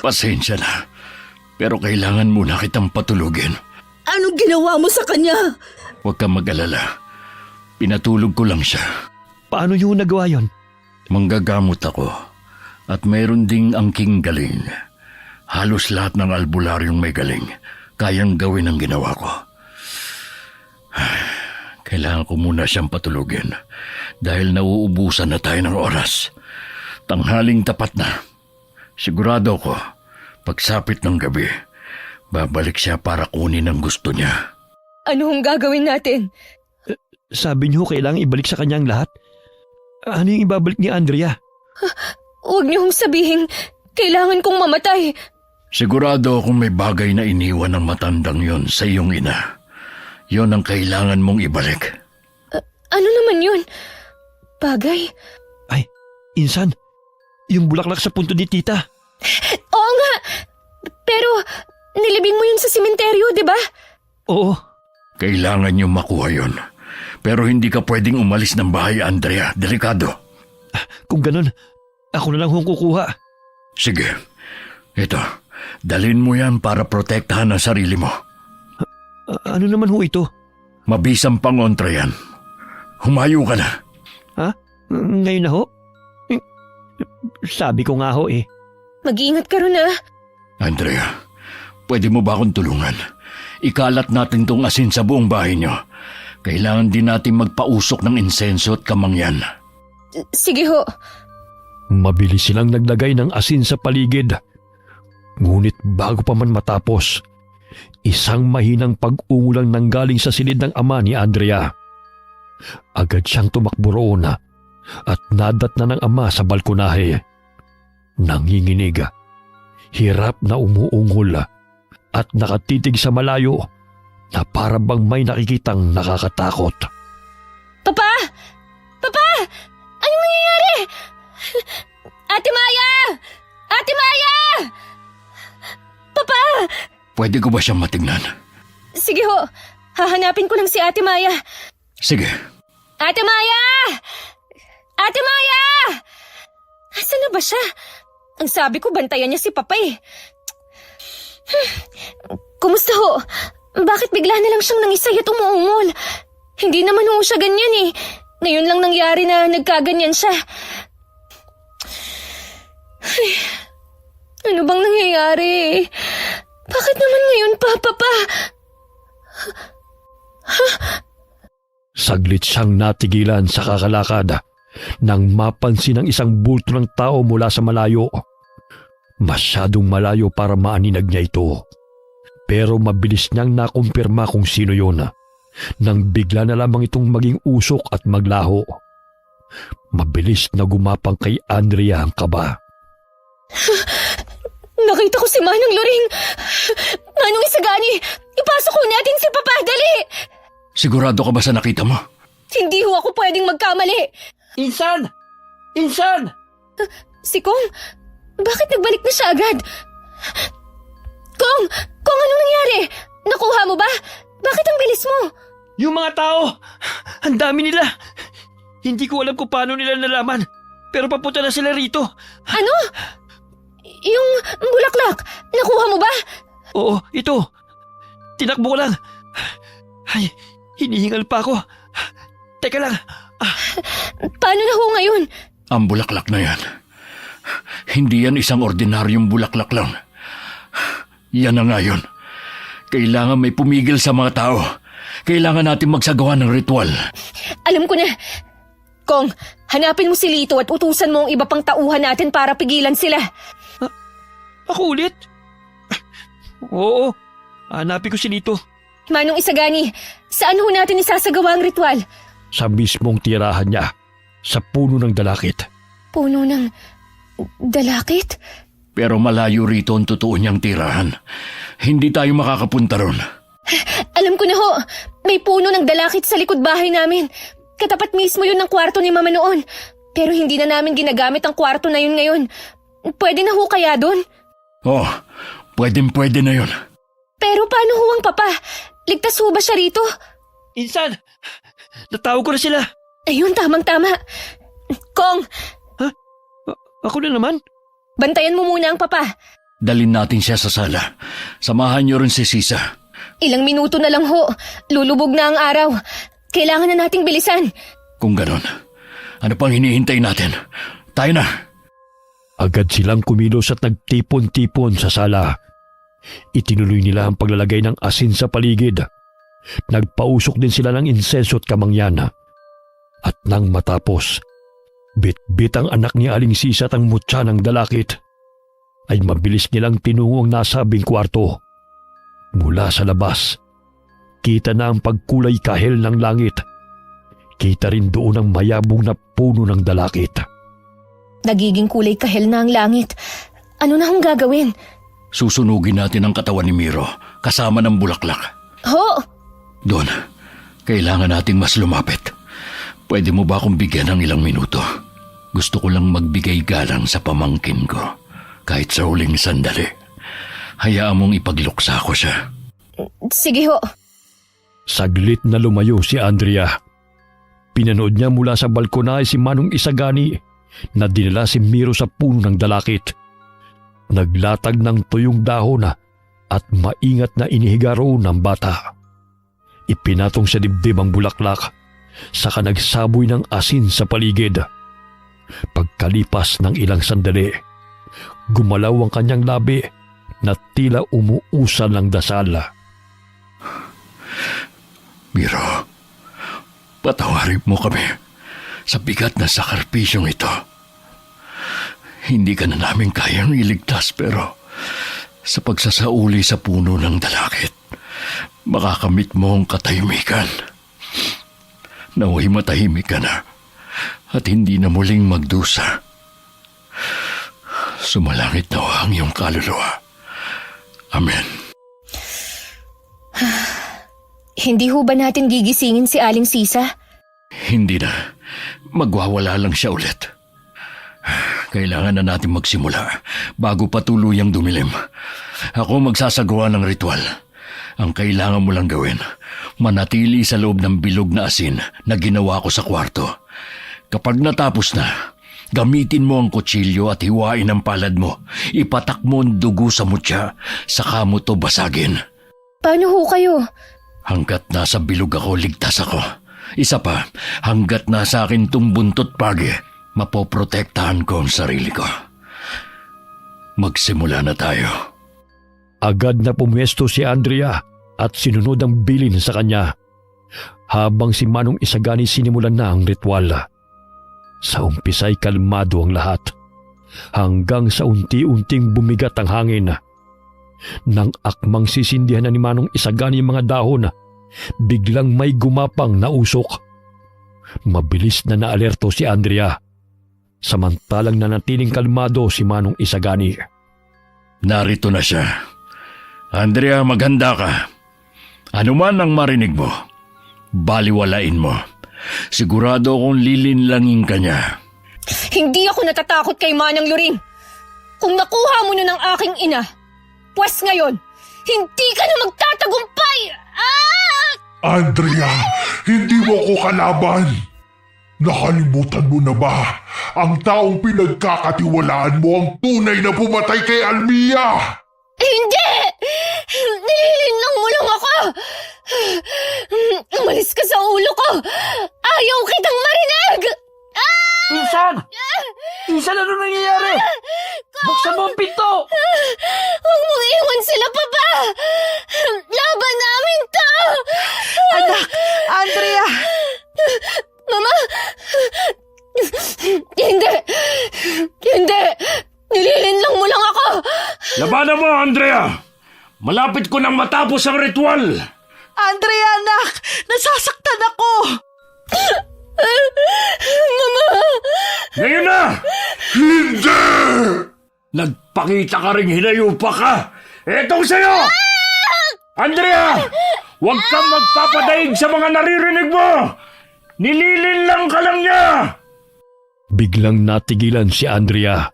pasensya na. Pero kailangan muna kitang patulugin. Anong ginawa mo sa kanya? Huwag kang mag-alala. Pinatulog ko lang siya. Paano niyo nagawa yon? Manggagamot ako. At mayroon ding angking galing. Halos lahat ng albularyong may galing. Kayang gawin ang ginawa ko. Kailangan ko muna siyang patulugin. Dahil nauubusan na tayo ng oras. Tanghaling tapat na. Sigurado ko, pagsapit ng gabi, babalik siya para kunin ang gusto niya. Ano ang gagawin natin? Sabi niyo kailangang ibalik sa kanya ang lahat? Ano yung ibabalik ni Andrea? Huwag niyo hong sabihin, kailangan kong mamatay. Sigurado akong may bagay na iniwan ng matandang yon sa iyong ina. Yon ang kailangan mong ibalik. Ano naman yun? Bagay? Ay, Insan, yung bulaklak sa punto ni tita. Oo nga! Pero nilibing mo yun sa simenteryo, di ba? Oo. Kailangan niyo makuha yon. Pero hindi ka pwedeng umalis ng bahay, Andrea. Delikado. Kung ganun, ako na lang hong kukuha. Sige. Ito, dalhin mo yan para protektahan ang sarili mo. Ano naman ho ito? Mabisang pangontra yan. Humayo ka na. Ha? Ngayon na ho? Sabi ko nga ho eh. Mag-iingat ka ron ah. Andrea, pwede mo ba akong tulungan? Ikalat natin tong asin sa buong bahay niyo. Kailangan din natin magpausok ng insenso at kamangyan. Sige ho. Mabilis silang naglagay ng asin sa paligid. Ngunit bago pa man matapos, isang mahinang pag-ungulang nanggaling sa silid ng ama ni Andrea. Agad siyang tumakbo roon at nadatna ng ama sa balkonahe. Nanginginig, hirap na umuungol at nakatitig sa malayo na para bang may nakikitang nakakatakot. Papa! Papa! Anong nangyayari? Ate Maya! Ate Maya! Papa! Pwede ko ba siyang matingnan? Sige ho, hahanapin ko lang si Ate Maya. Sige. Ate Maya! Ate Maya! Asan na ba siya? Ang sabi ko, bantayan niya si Papa eh. Kumusta ho? Bakit bigla na lang siyang nangisay at umuungol? Hindi naman ho siya ganyan eh. Ngayon lang nangyari na nagkaganyan siya. Ay, ano bang nangyayari? Bakit naman ngayon pa, Papa? Saglit siyang natigilan sa kakalakad nang mapansin ang isang bulto ng tao mula sa malayo. Masyadong malayo para maaninag niya ito. Pero mabilis niyang nakumpirma kung sino yun nang bigla na lamang itong maging usok at maglaho. Mabilis na gumapang kay Andrea ang kaba. Nakita ko si Manong Loring. Manong Isagani, ipasok ko natin si Papa, dali! Sigurado ka ba sa nakita mo? Hindi ho ako pwedeng magkamali. Insan! Insan! Si Kong, bakit nagbalik na siya agad? Kong, anong nangyari? Nakuha mo ba? Bakit ang bilis mo? Yung mga tao! Ang dami nila! Hindi ko alam kung paano nila nalaman. Pero papunta na sila rito. Ano? Yung bulaklak, nakuha mo ba? Oo, ito. Tinakbo ko lang. Ay, hinihingal pa ako. Teka lang. Paano na ho ngayon? Ang bulaklak na yan. Hindi yan isang ordinaryong bulaklak lang. Yan na nga yun. Kailangan may pumigil sa mga tao. Kailangan natin magsagawa ng ritual. Alam ko na. Kong, hanapin mo si Lito at utusan mo ang iba pang tauhan natin para pigilan sila. Ako ulit? Oo, hanapin ko si Lito. Manong Isagani, saan ho natin isasagawa ang ritual? Sa mismong tirahan niya, sa puno ng dalakit. Puno ng dalakit? Pero malayo rito ang totoo niyang tirahan. Hindi tayo makakapunta ron. Alam ko na ho, may puno ng dalakit sa likod bahay namin. Katapat mismo yun ng kwarto ni Mama noon. Pero hindi na namin ginagamit ang kwarto na yun ngayon. Pwede na ho kaya doon? Oh, pwede na yun. Pero paano ho ang Papa? Ligtas ho ba siya rito? Insan! Natawag ko na sila. Ayun, tamang-tama. Kong, Ako na naman? bantayan mo muna ang Papa. Dalin natin siya sa sala. Samahan niyo rin si Sisa. Ilang minuto na lang ho. Lulubog na ang araw. Kailangan na nating bilisan. Kung ganon, ano pang hinihintay natin? Tayo na! Agad silang kumilos at nagtipon-tipon sa sala. Itinuloy nila ang paglalagay ng asin sa paligid. Nagpausok din sila ng insenso at kamangyan. At nang matapos, bit-bit ang anak ni Aling Sisa at ang mutya ng dalakit, ay mabilis nilang tinungo ang nasabing kwarto. Mula sa labas, kita na ang pagkulay kahel ng langit. Kita rin doon ang mayabong na puno ng dalakit. Nagiging kulay kahel na ang langit. Ano na hong gagawin? Susunugin natin ang katawan ni Miro kasama ng bulaklak. Ho! Doon, kailangan nating mas lumapit. Pwede mo ba akong bigyan ng ilang minuto? Gusto ko lang magbigay galang sa pamangkin ko. Kahit sa huling sandali. Hayaan mong ipagluksa ko siya. Sige ho. Saglit na lumayo si Andrea. Pinanood niya mula sa balkonahe si Manong Isagani na dinala si Miro sa puno ng dalakit. Naglatag ng tuyong dahon at maingat na inihiga roon ng bata. Ipinatong sa dibdib ang bulaklak, saka nagsaboy ng asin sa paligid. Pagkalipas ng ilang sandali, gumalaw ang kanyang labi na tila umuusal ng dasal. Miro, patawarin mo kami sa bigat na sakripisyong ito. Hindi ka na namin kayang iligtas pero sa pagsasauli sa puno ng dalakit, makakamit mo ang katahimikan. Naway matahimik ka na at hindi na muling magdusa. Sumalangit nawa ang iyong kaluluwa. Amen. Hindi ho ba natin gigisingin si Aling Sisa? Hindi na. Magwawala lang siya ulit. Kailangan na natin magsimula bago pa tuluyang dumilim. Ako magsasagawa ng ritual. Ang kailangan mo lang gawin, manatili sa loob ng bilog na asin na ginawa ko sa kwarto. Kapag natapos na, gamitin mo ang kutsilyo at hiwain ang palad mo. Ipatak mo ang dugo sa mutya, saka mo to basagin. Paano ho kayo? Hanggat nasa bilog ako, ligtas ako. Isa pa, hanggat nasa akin tong buntot pagi, mapoprotektahan ko ang sarili ko. Magsimula na tayo. Agad na pumwesto si Andrea at sinunod ang bilin sa kanya. Habang si Manong Isagani sinimulan na ang ritual. Sa umpisa'y kalmado ang lahat. Hanggang sa unti-unting bumigat ang hangin. Nang akmang sisindihan na ni Manong Isagani ang mga dahon, biglang may gumapang na usok. Mabilis na naalerto si Andrea. Samantalang nanatiling kalmado si Manong Isagani. Narito na siya. Andrea, maghanda ka. Ano man ang marinig mo, baliwalain mo. Sigurado akong lilinlangin ka niya. Hindi ako natatakot kay Manang Luring. Kung nakuha mo na ng aking ina, pwes ngayon, hindi ka na magtatagumpay! Andrea, hindi mo ako kalaban. Nakalimutan mo na ba ang taong pinagkakatiwalaan mo ang tunay na pumatay kay Almia? Hindi! Nililinlang mo lang ako! Umalis ka sa ulo ko! Ayaw kitang marinig! Insan! Insan, ano nangyayari? Buksan mo ang pinto! Huwag mong iwan sila, Papa! Laban namin to! Anak, Andrea! Mama! Hindi! Hindi! Nililinlang mo lang ako! Labanan mo, Andrea! Malapit ko nang matapos ang ritual! Andrea, anak! Nasasaktan ako! Mama! Ngayon na! Hindi! Nagpakita ka ring hinayupa ka! Etong sa'yo! Andrea! Huwag kang magpapadaig sa mga naririnig mo! Nililinlang ka lang niya! Biglang natigilan si Andrea.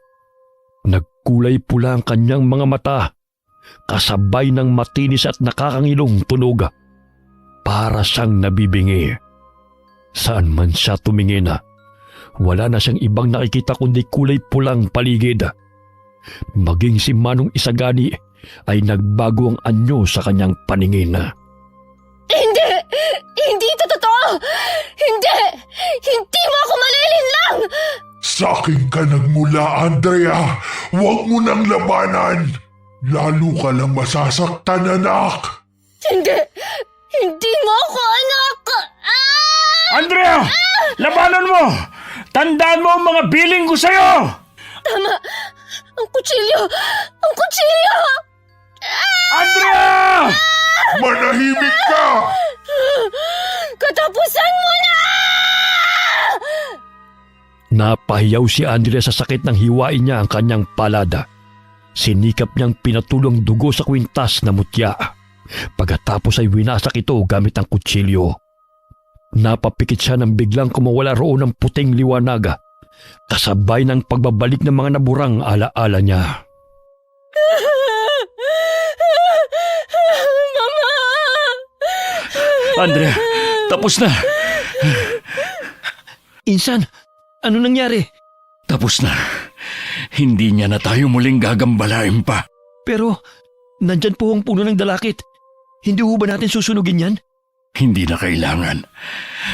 Nagkulay pula ang kanyang mga mata, kasabay ng matinis at nakakangilong tunog. Para siyang nabibingi. Saan man siya tumingin, wala na siyang ibang nakikita kundi kulay pulang paligid. Maging si Manong Isagani ay nagbago ang anyo sa kanyang paningin. Hindi! Hindi ito totoo! Hindi! Hindi mo ako malilinlang! Sa akin ka nagmula, Andrea. Huwag mo nang labanan. Lalo ka lang masasaktan, anak. Hindi! Hindi mo ako anak! Andrea! Labanan mo! Tandaan mo ang mga biling ko sa'yo! Tama! Ang kutsilyo! Ang kutsilyo! Andrea! Manahimik ka! Katapusan mo na! Napahiyaw si Andrea sa sakit ng hiwain niya ang kanyang palada. Sinikap niyang pinatulong dugo sa kwintas na mutya. Pagkatapos ay winasak ito gamit ang kutsilyo. Napapikit siya nang biglang kumawala roon ng puting liwanag, kasabay ng pagbabalik ng mga naburang alaala niya. Mama! Andrea, tapos na! Insan, ano nangyari? Tapos na. Hindi niya na tayo muling gagambalain pa. Pero, nandyan po ang puno ng dalakit. Hindi ho ba natin susunugin yan? Hindi na kailangan.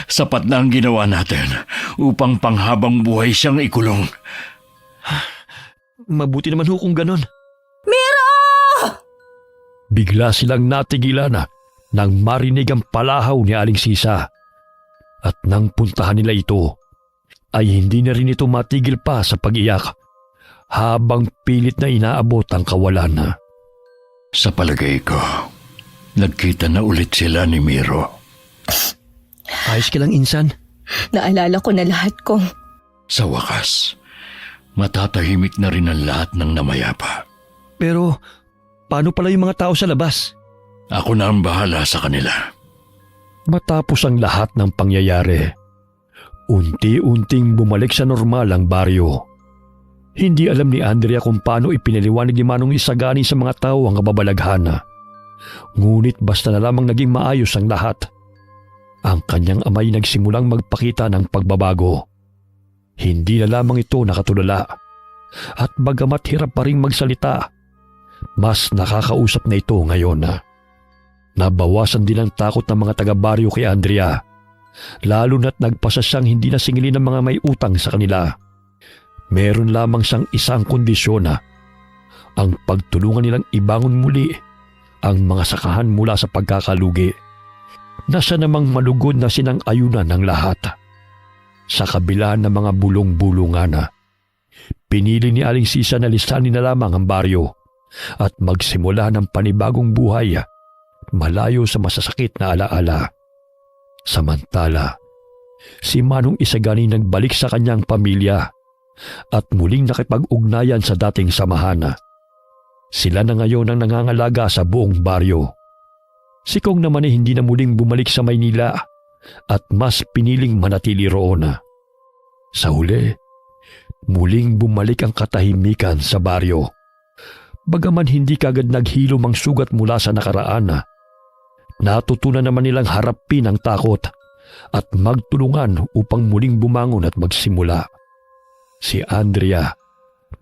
Sapat na ang ginawa natin upang panghabang buhay siyang ikulong. Mabuti naman ho kung ganon. Bigla silang natigilan nang marinig ang palahaw ni Aling Sisa. At nang puntahan nila ito, ay hindi na rin ito matigil pa sa pag-iyak habang pilit na inaabot ang kawalan. Sa palagay ko, nagkita na ulit sila ni Miro. Ayos ka lang, Insan. Naalala ko na lahat ko. Sa wakas, matatahimik na rin ang lahat ng namayapa. Pero, paano pala yung mga tao sa labas? Ako na ang bahala sa kanila. Matapos ang lahat ng pangyayari, unti-unting bumalik sa normal ang baryo. Hindi alam ni Andrea kung paano ipinaliwanag ni Manong Isagani sa mga tao ang kababalaghan. Ngunit basta na lamang naging maayos ang lahat, ang kanyang amay nagsimulang magpakita ng pagbabago. Hindi na lamang ito nakatulala, at bagamat hirap pa rin magsalita, mas nakakausap na ito ngayon. Nabawasan din ang takot ng mga taga-baryo kay Andrea, lalo na't nagpasa siyang hindi na singilin ng mga may utang sa kanila. Meron lamang siyang isang kondisyon, ang pagtulungan nilang ibangon muli ang mga sakahan mula sa pagkakalugi na siya namang malugod na sinang-ayunan ng lahat. Sa kabila ng mga bulong-bulungan, pinili ni Aling Sisa na lisanin na lamang ang baryo at magsimula ng panibagong buhay malayo sa masasakit na alaala. Samantala, si Manong Isagani nagbalik sa kanyang pamilya at muling nakipag-ugnayan sa dating samahan. Sila na ngayon ang nangangalaga sa buong baryo. Si Kong naman ay hindi na muling bumalik sa Maynila at mas piniling manatili roon. Sa huli, muling bumalik ang katahimikan sa baryo. Bagaman hindi kagad naghilom ang sugat mula sa nakaraan, natutunan naman nilang harapin ang takot at magtulungan upang muling bumangon at magsimula. Si Andrea,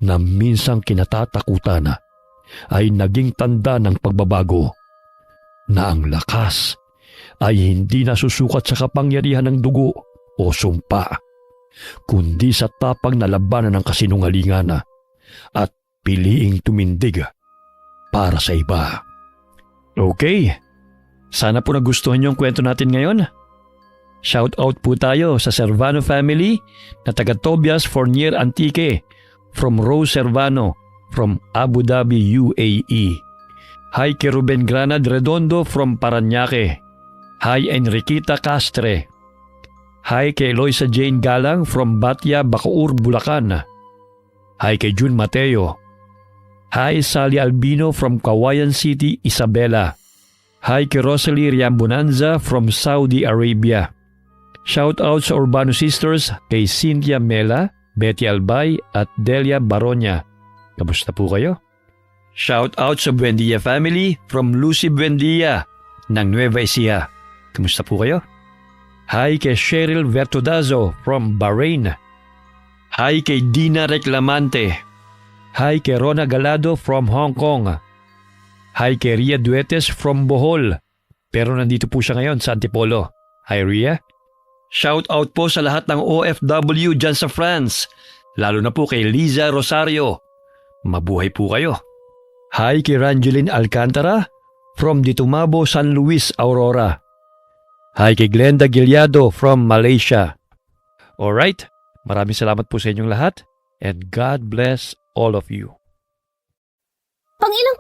na minsang kinatatakutan, ay naging tanda ng pagbabago, na ang lakas ay hindi nasusukat sa kapangyarihan ng dugo o sumpa, kundi sa tapang na labanan ng kasinungalingan at piliing tumindig para sa iba. Okay, sana po nagustuhan niyo ang kwento natin ngayon. Shout out po tayo sa Servano family na taga Tobias Fournier Antique, from Rose Servano from Abu Dhabi, UAE. Hi kay Ruben Granad Redondo from Paranaque. Hi Enriquita Castre. Hi kay Eloisa Jane Galang from Batya, Bacoor, Bulacan. Hi kay June Mateo. Hi Sally Albino from Kawayan City, Isabela. Hi kay Rosalie Riambonanza from Saudi Arabia. Shout out sa Urbano Sisters kay Cynthia Mela, Betty Albay at Delia Baronia. Kamusta po kayo? Shout out sa Buendia family from Lucy Buendia ng Nueva Ecija. Kamusta po kayo? Hi kay Cheryl Vertudazo from Bahrain. Hi kay Dina Reclamante. Hi kay Rona Galado from Hong Kong. Hi kay Ria Duetes from Bohol, pero nandito po siya ngayon sa Antipolo. Hi Ria. Shout out po sa lahat ng OFW dyan sa France, lalo na po kay Liza Rosario. Mabuhay po kayo. Hi kay Rangeline Alcantara from Ditumabo, San Luis, Aurora. Hi kay Glenda Gilyado from Malaysia. Alright, maraming salamat po sa inyong lahat and God bless all of you. Pang ilang